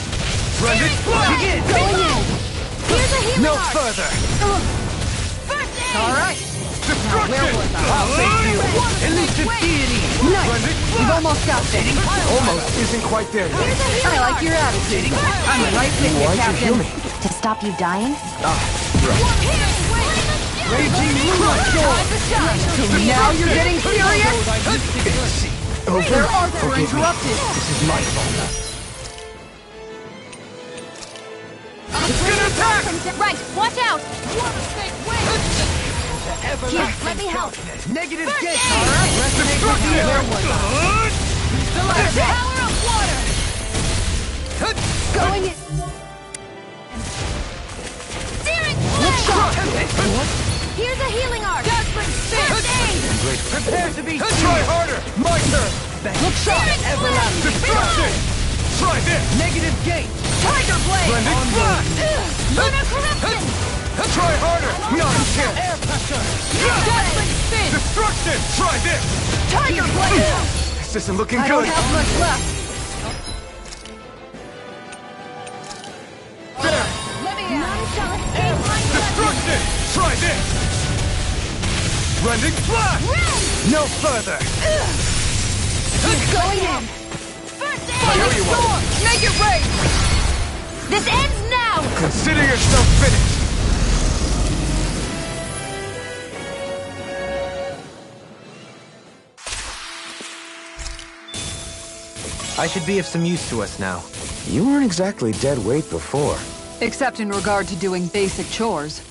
Blending blast! Begin! Going in! Here's a healing No art! further! First aid! Alright! Destruction! I'll thank you! Elusive deity! Nice! Blending You've blast! almost got this! Almost isn't quite there yet. Here's a I healing like art! your attitude! I'm right with you, Why'd you heal Captain! me? To stop you dying? Raging lunar storm! Time to shine! So now you're getting serious? Their arts were interrupted! This is my fault. It's gonna attack! Right, watch out! Water snake wing! Here, let me help! Negative First gate! aid! Resonate with the earth! The power of water! Going in! Searing Look flame! sharp! Here's a healing art! First aid! Prepare to be Try harder! My turn! Look sharp! Everlasting! Destruction! Try this! negative gate! Tiger blade! Blending blast! Lunar corruption! Try harder! Not a chance! Air pressure! Dazzling spin! Destruction! Try this! Tiger blade! This isn't looking I don't good. have much left! There! Let me None shall escape my judgment! Destruction! Try this! Rending flash! No further! Keep going in! First aid! I owe you one. Make it rain! This ends now! Consider yourself finished! I should be of some use to us now. You weren't exactly dead weight before. Except in regard to doing basic chores.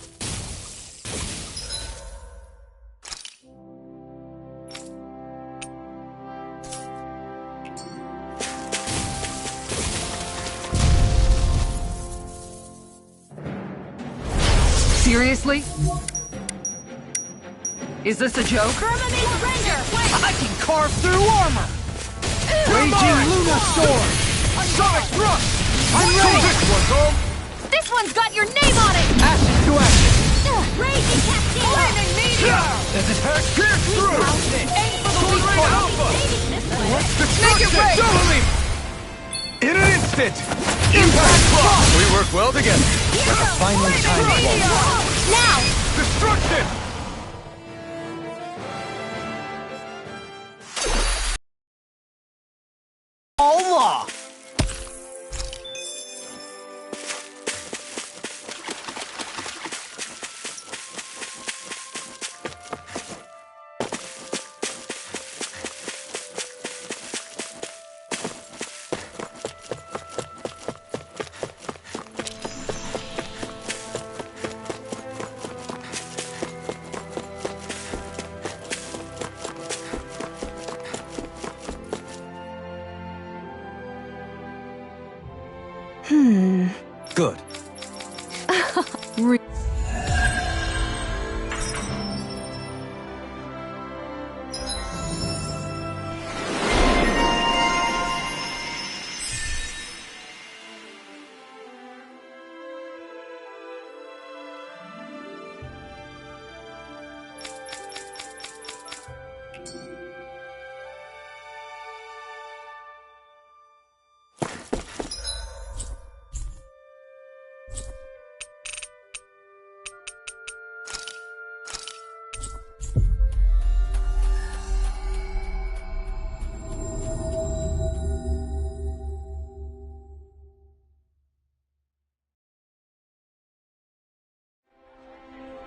Seriously? Is this a joke? Permanent surrender! I can carve through armor! Raging Luna Storm! Sonic thrust! I'm Kill ready! this one, home! This one's got your name on it! Ashes to ashes! Raging Cascade! Flaming Meteor! This is Hex pierce through! Aim for the Sword weak Rain point! Alpha! This way! Destruction! Doubly! In an instant! Impact block! We work well together. Finally time Now! Destruction! Allah! Good.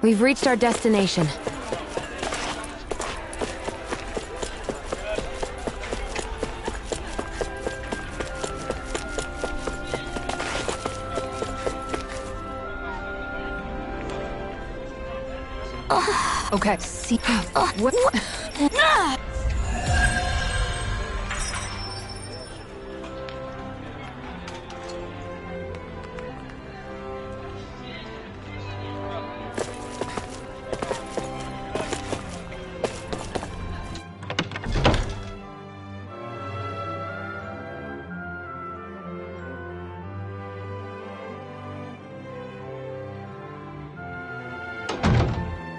We've reached our destination. Okay. See, What?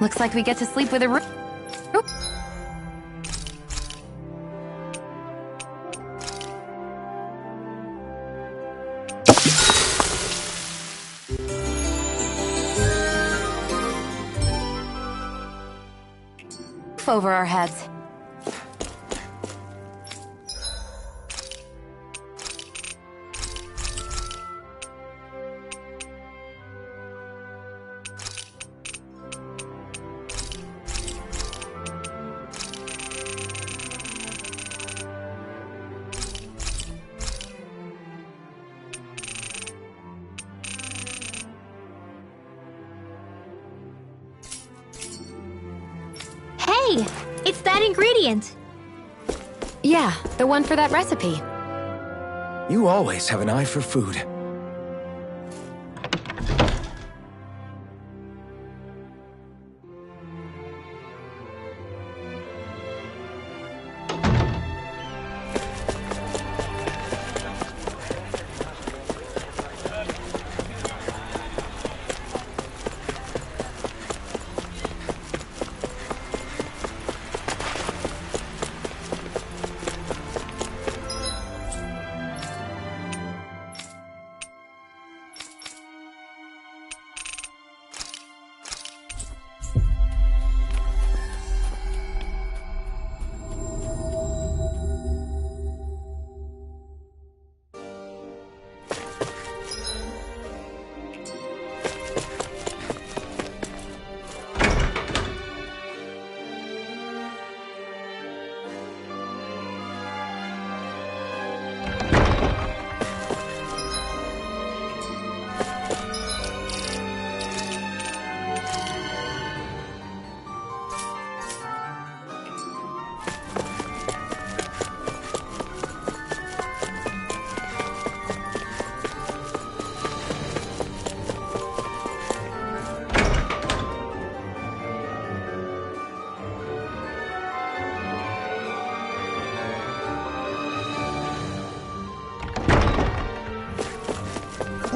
looks like we get to sleep with a roof. Over our heads. Hey, it's that ingredient. Yeah, the one for that recipe. You always have an eye for food.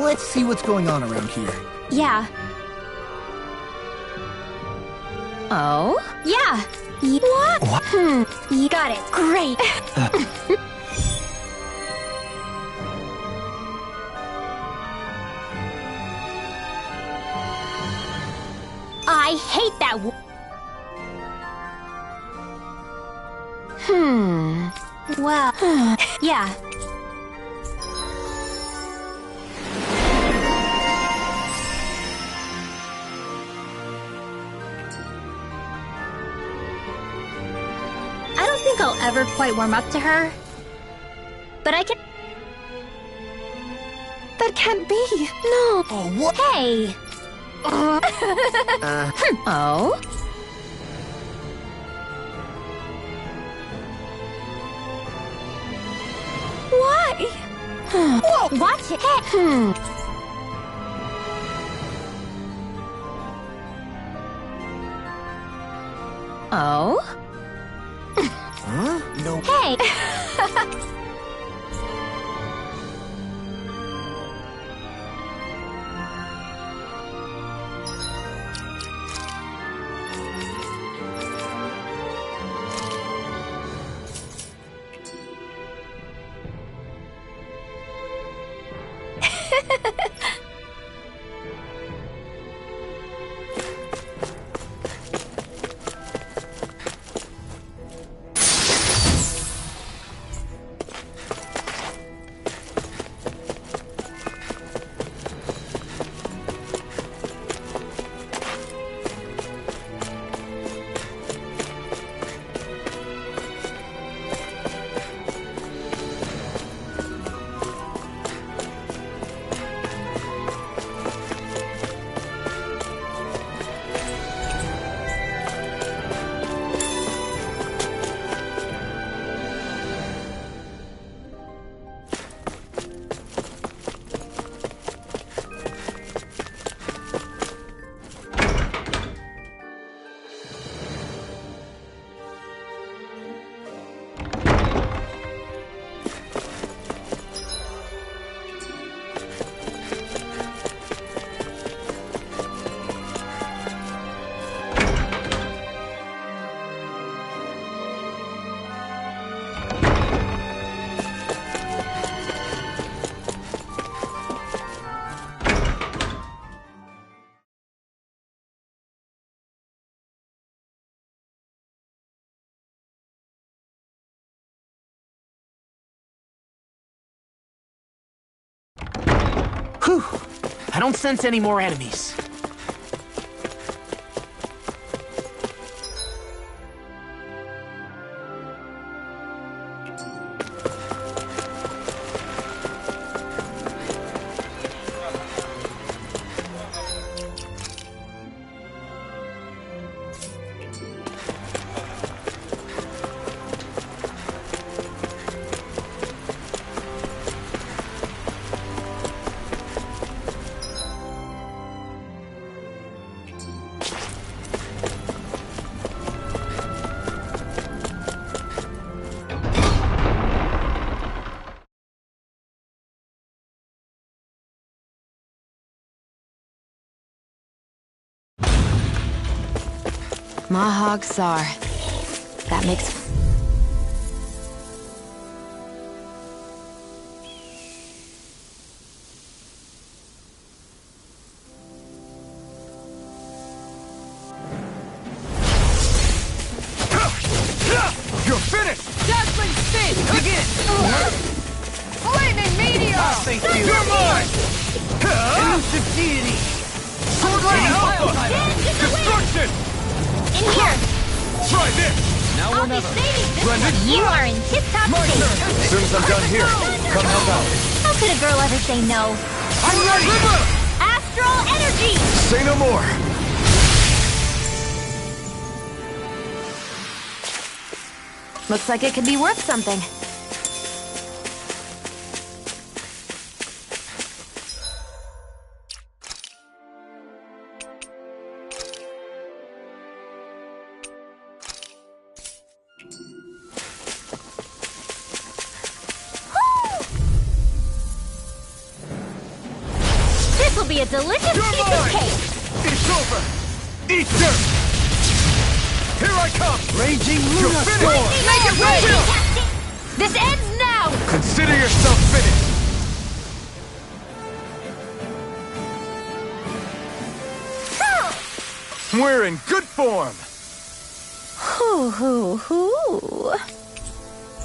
Let's see what's going on around here. Yeah. Oh? Yeah. What? You got it. Great. I hate that Well, yeah. I don't think I'll ever quite warm up to her. But I can... That can't be. No. Oh, what? Hey. Oh? Why? Whoa. Watch it. Hey. Oh? Huh? No. Hey. Whew! I don't sense any more enemies. Mahag Saar. That makes... You're finished! Dazzling spin! Begin! Flaming meteor! Thank you! You're mine! Elusive deity! Swordline Alpha! Destruction! In here! Try this! Now I'll or be never. saving this Splendid. one. You are in tip-top My shape. turn! As soon as I'm done here, come help out. How could a girl ever say no? I'm ready! Astral energy! Say no more! Looks like it could be worth something. be a delicious You're piece mine! of cake! It's over! Eat dirt! Here I come! Raging You're Luna finished! Storm! Make it rain! This ends now! Consider yourself finished! We're in good form! Hoo hoo hoo.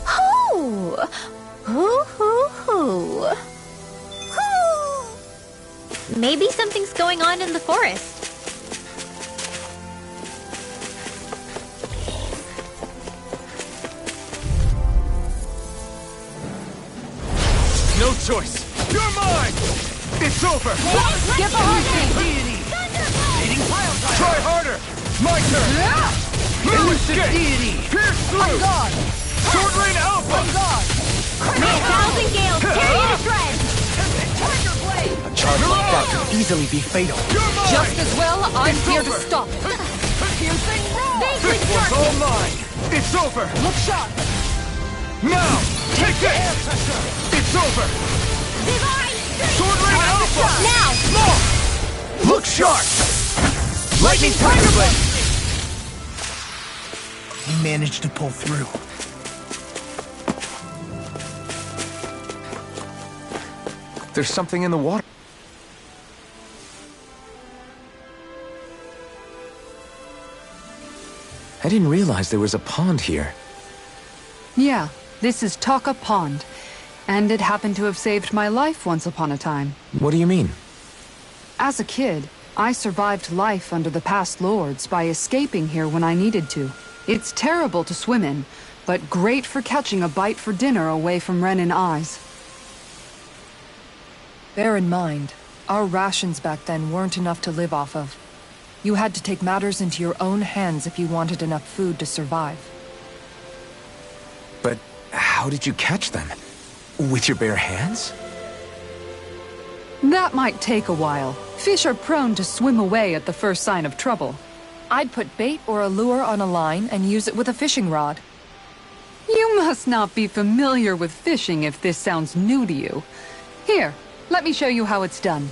Hoo. Hoo hoo hoo. Hoo. Maybe something's going on in the forest. No choice! You're mine! It's over! Skip ahead! Try harder! My turn! No escape! Pierce through! Sword Rain Alpha! May a thousand gales tear you to shreds! Tiger blade! A charge like that could easily be fatal. You're mine! Just as well, I'm It's here to over. stop it. Piercing roar! This one's all mine! It's over! Look sharp. Now! Take this! It's over! Divine! Sword Rain Alpha! Now! Look sharp! Lightning Tiger Blade! He managed to pull through. There's something in the water. I didn't realize there was a pond here. Yeah, this is Taka Pond. And it happened to have saved my life once upon a time. What do you mean? As a kid, I survived life under the past lords by escaping here when I needed to. It's terrible to swim in, but great for catching a bite for dinner away from Renan eyes. Bear in mind, our rations back then weren't enough to live off of. You had to take matters into your own hands if you wanted enough food to survive. But how did you catch them? With your bare hands? That might take a while. Fish are prone to swim away at the first sign of trouble. I'd put bait or a lure on a line and use it with a fishing rod. You must not be familiar with fishing if this sounds new to you. Here, let me show you how it's done.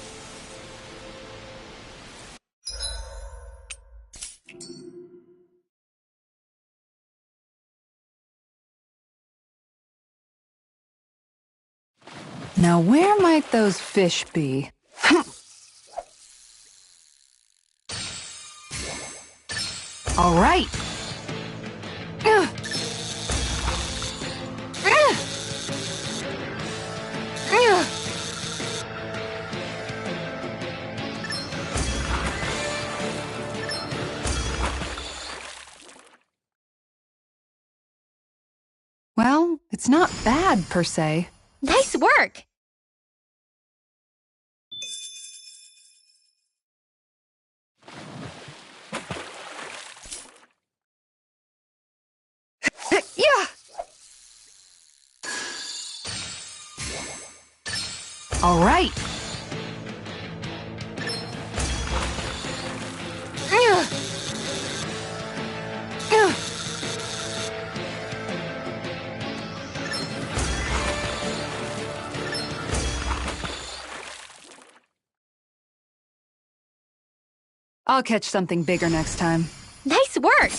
Now where might those fish be? All right. Well, it's not bad per se. Nice work! Yeah. All right. I'll catch something bigger next time. Nice work!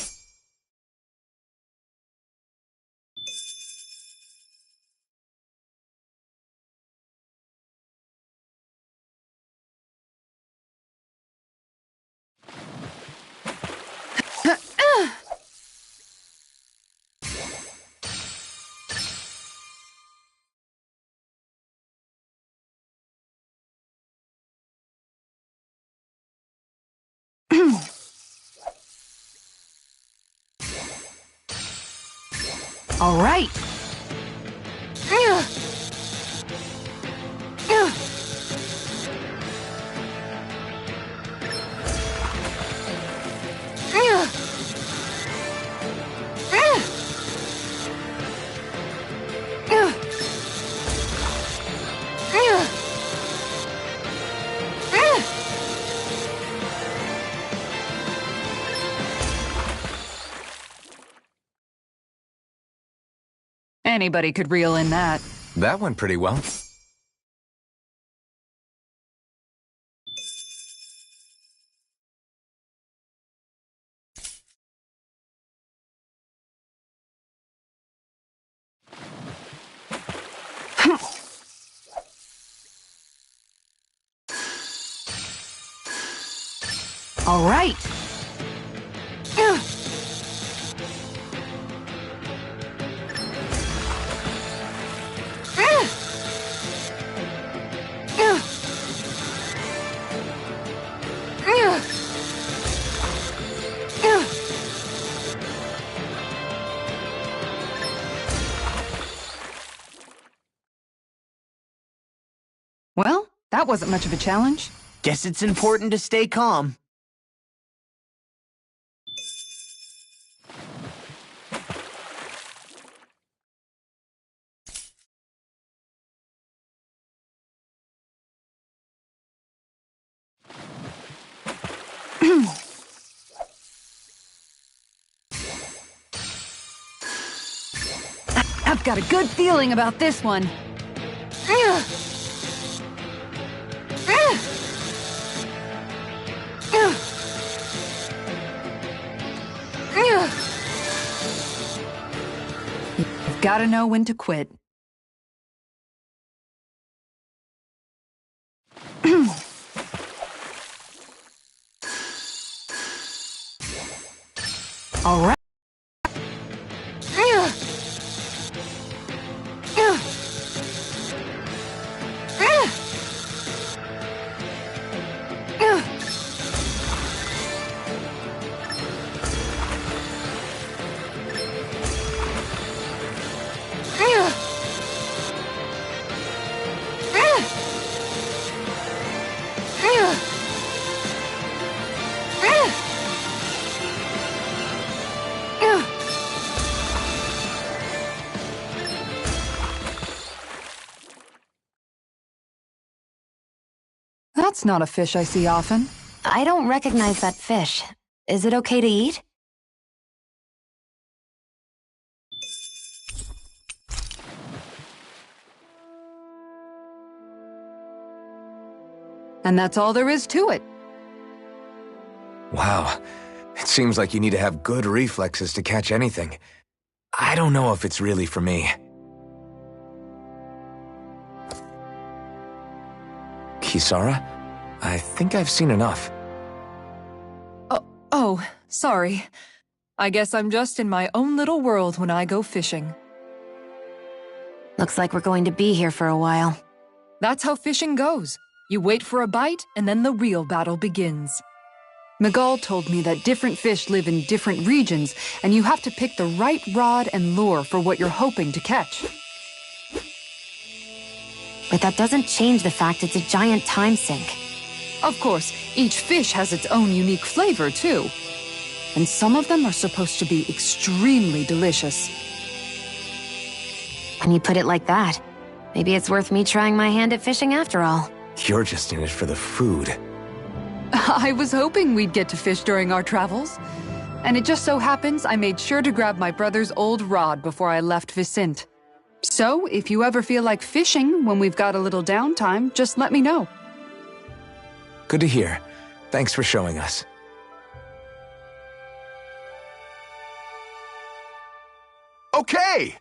All right. Anybody could reel in that. That went pretty well. All right. Well, that wasn't much of a challenge. Guess it's important to stay calm. I've got a good feeling about this one. You've got to know when to quit. All right. That's not a fish I see often. I don't recognize that fish. Is it okay to eat? And that's all there is to it. Wow. It seems like you need to have good reflexes to catch anything. I don't know if it's really for me. Kisara? I think I've seen enough. Oh, sorry. I guess I'm just in my own little world when I go fishing. Looks like we're going to be here for a while. That's how fishing goes. You wait for a bite, and then the real battle begins. Miguel told me that different fish live in different regions, and you have to pick the right rod and lure for what you're hoping to catch. But that doesn't change the fact it's a giant time sink. Of course, each fish has its own unique flavor, too. And some of them are supposed to be extremely delicious. When you put it like that, maybe it's worth me trying my hand at fishing after all. You're just in it for the food. I was hoping we'd get to fish during our travels. And it just so happens I made sure to grab my brother's old rod before I left Vicente. So, if you ever feel like fishing when we've got a little downtime, just let me know. Good to hear. Thanks for showing us. Okay!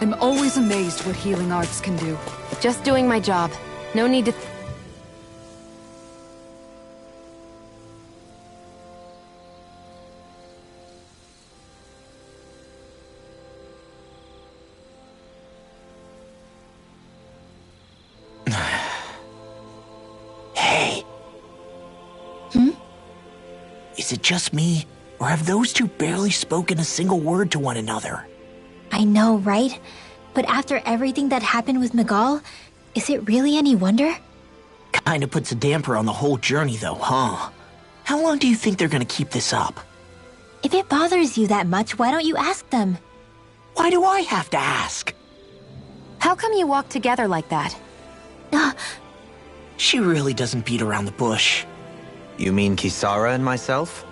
I'm always amazed what healing arts can do. Just doing my job. No need to... Hey. Is it just me, or have those two barely spoken a single word to one another? I know, right? But after everything that happened with Miguel, is it really any wonder? Kinda puts a damper on the whole journey though, huh? How long do you think they're gonna keep this up? If it bothers you that much, why don't you ask them? Why do I have to ask? How come you walk together like that? She really doesn't beat around the bush. You mean Kisara and myself?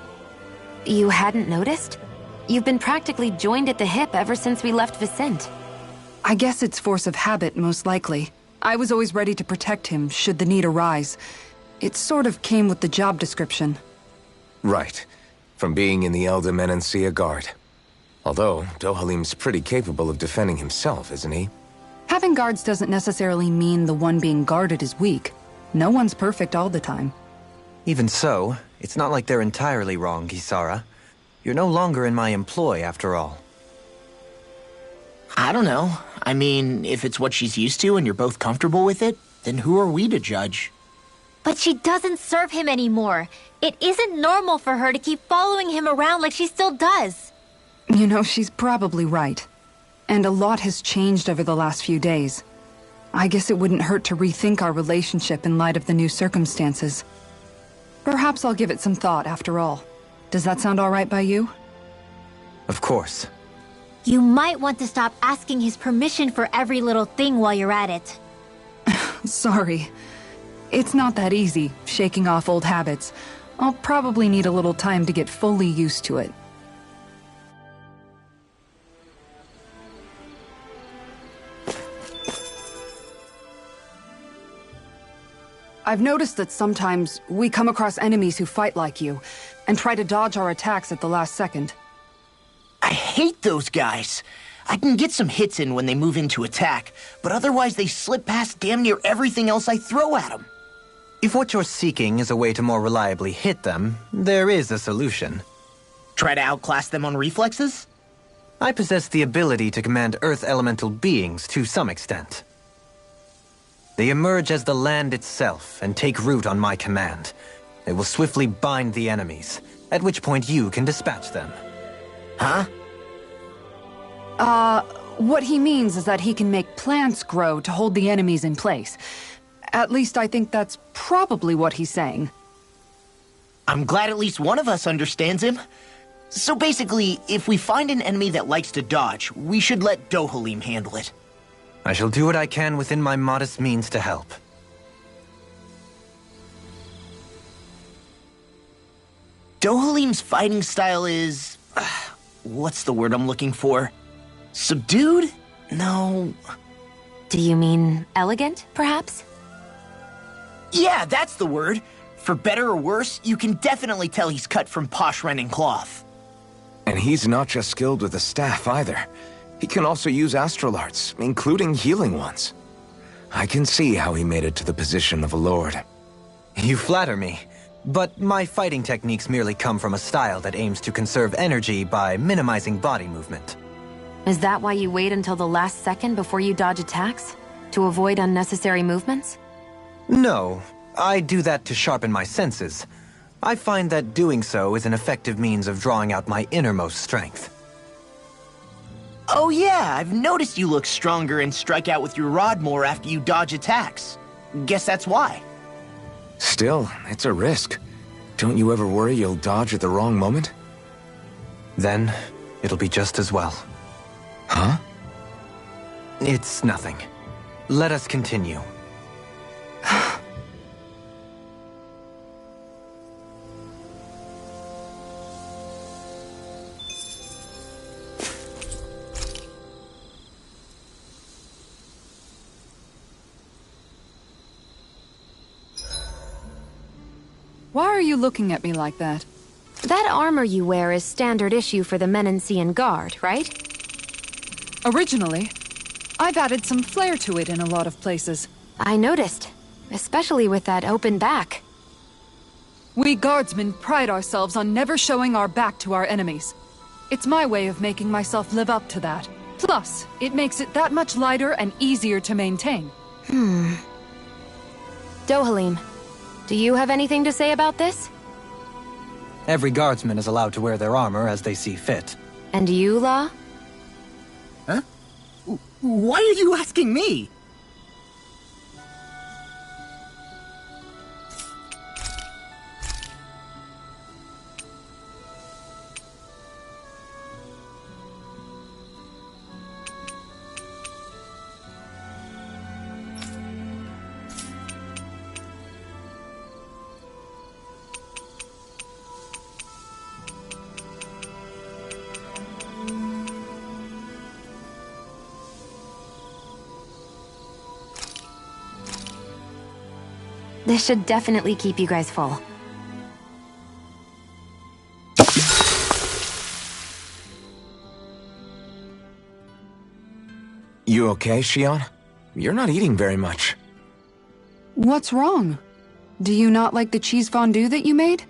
You hadn't noticed? You've been practically joined at the hip ever since we left Vicente. I guess it's force of habit, most likely. I was always ready to protect him, should the need arise. It sort of came with the job description. Right. From being in the Elde Menancia Guard. Although, Dohalim's pretty capable of defending himself, isn't he? Having guards doesn't necessarily mean the one being guarded is weak. No one's perfect all the time. Even so, it's not like they're entirely wrong, Kisara. You're no longer in my employ, after all. I don't know. I mean, if it's what she's used to and you're both comfortable with it, then who are we to judge? But she doesn't serve him anymore. It isn't normal for her to keep following him around like she still does. You know, she's probably right. And a lot has changed over the last few days. I guess it wouldn't hurt to rethink our relationship in light of the new circumstances. Perhaps I'll give it some thought after all. Does that sound all right by you? Of course. You might want to stop asking his permission for every little thing while you're at it. Sorry. It's not that easy, shaking off old habits. I'll probably need a little time to get fully used to it. I've noticed that sometimes we come across enemies who fight like you, and try to dodge our attacks at the last second. I hate those guys. I can get some hits in when they move into attack, but otherwise they slip past damn near everything else I throw at them. If what you're seeking is a way to more reliably hit them, there is a solution. Try to outclass them on reflexes? I possess the ability to command Earth elemental beings to some extent. They emerge as the land itself and take root on my command. They will swiftly bind the enemies, at which point you can dispatch them. Huh? What he means is that he can make plants grow to hold the enemies in place. At least I think that's probably what he's saying. I'm glad at least one of us understands him. So basically, if we find an enemy that likes to dodge, we should let Dohalim handle it. I shall do what I can within my modest means to help. Dohalim's fighting style is... what's the word I'm looking for? Subdued? No... Do you mean elegant, perhaps? Yeah, that's the word. For better or worse, you can definitely tell he's cut from posh Renan cloth. And he's not just skilled with the staff either. He can also use astral arts, including healing ones. I can see how he made it to the position of a lord. You flatter me, but my fighting techniques merely come from a style that aims to conserve energy by minimizing body movement. Is that why you wait until the last second before you dodge attacks? To avoid unnecessary movements? No, I do that to sharpen my senses. I find that doing so is an effective means of drawing out my innermost strength. Oh yeah, I've noticed you look stronger and strike out with your rod more after you dodge attacks. Guess that's why. Still, it's a risk. Don't you ever worry you'll dodge at the wrong moment? Then, it'll be just as well. Huh? It's nothing. Let us continue. Why are you looking at me like that? That armor you wear is standard issue for the Menancian Guard, right? Originally, I've added some flair to it in a lot of places. I noticed, especially with that open back. We guardsmen pride ourselves on never showing our back to our enemies. It's my way of making myself live up to that. Plus, it makes it that much lighter and easier to maintain. Dohalim, do you have anything to say about this? Every guardsman is allowed to wear their armor as they see fit. And you, La? Huh? Why are you asking me? This should definitely keep you guys full. You okay, Shion? You're not eating very much. What's wrong? Do you not like the cheese fondue that you made?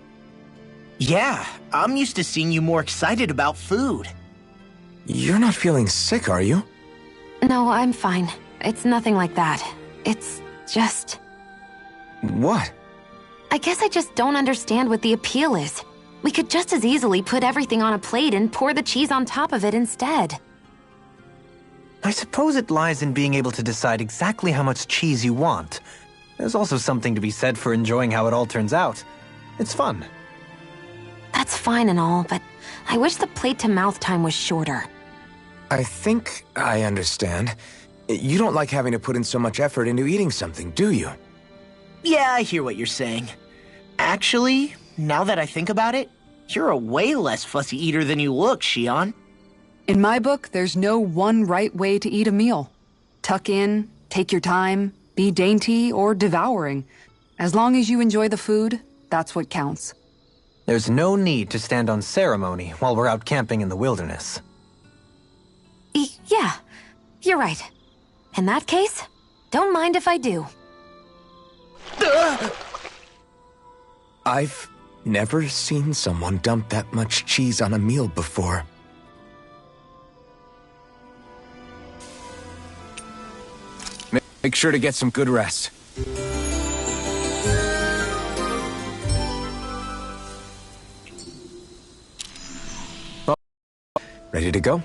Yeah, I'm used to seeing you more excited about food. You're not feeling sick, are you? No, I'm fine. It's nothing like that. It's just... What? I guess I just don't understand what the appeal is. We could just as easily put everything on a plate and pour the cheese on top of it instead. I suppose it lies in being able to decide exactly how much cheese you want. There's also something to be said for enjoying how it all turns out. It's fun. That's fine and all, but I wish the plate-to-mouth time was shorter. I think I understand. You don't like having to put in so much effort into eating something, do you? Yeah, I hear what you're saying. Actually, now that I think about it, you're a way less fussy eater than you look, Shion. In my book, there's no one right way to eat a meal. Tuck in, take your time, be dainty or devouring. As long as you enjoy the food, that's what counts. There's no need to stand on ceremony while we're out camping in the wilderness. Yeah, you're right. In that case, don't mind if I do. I've never seen someone dump that much cheese on a meal before. Make sure to get some good rest. Ready to go?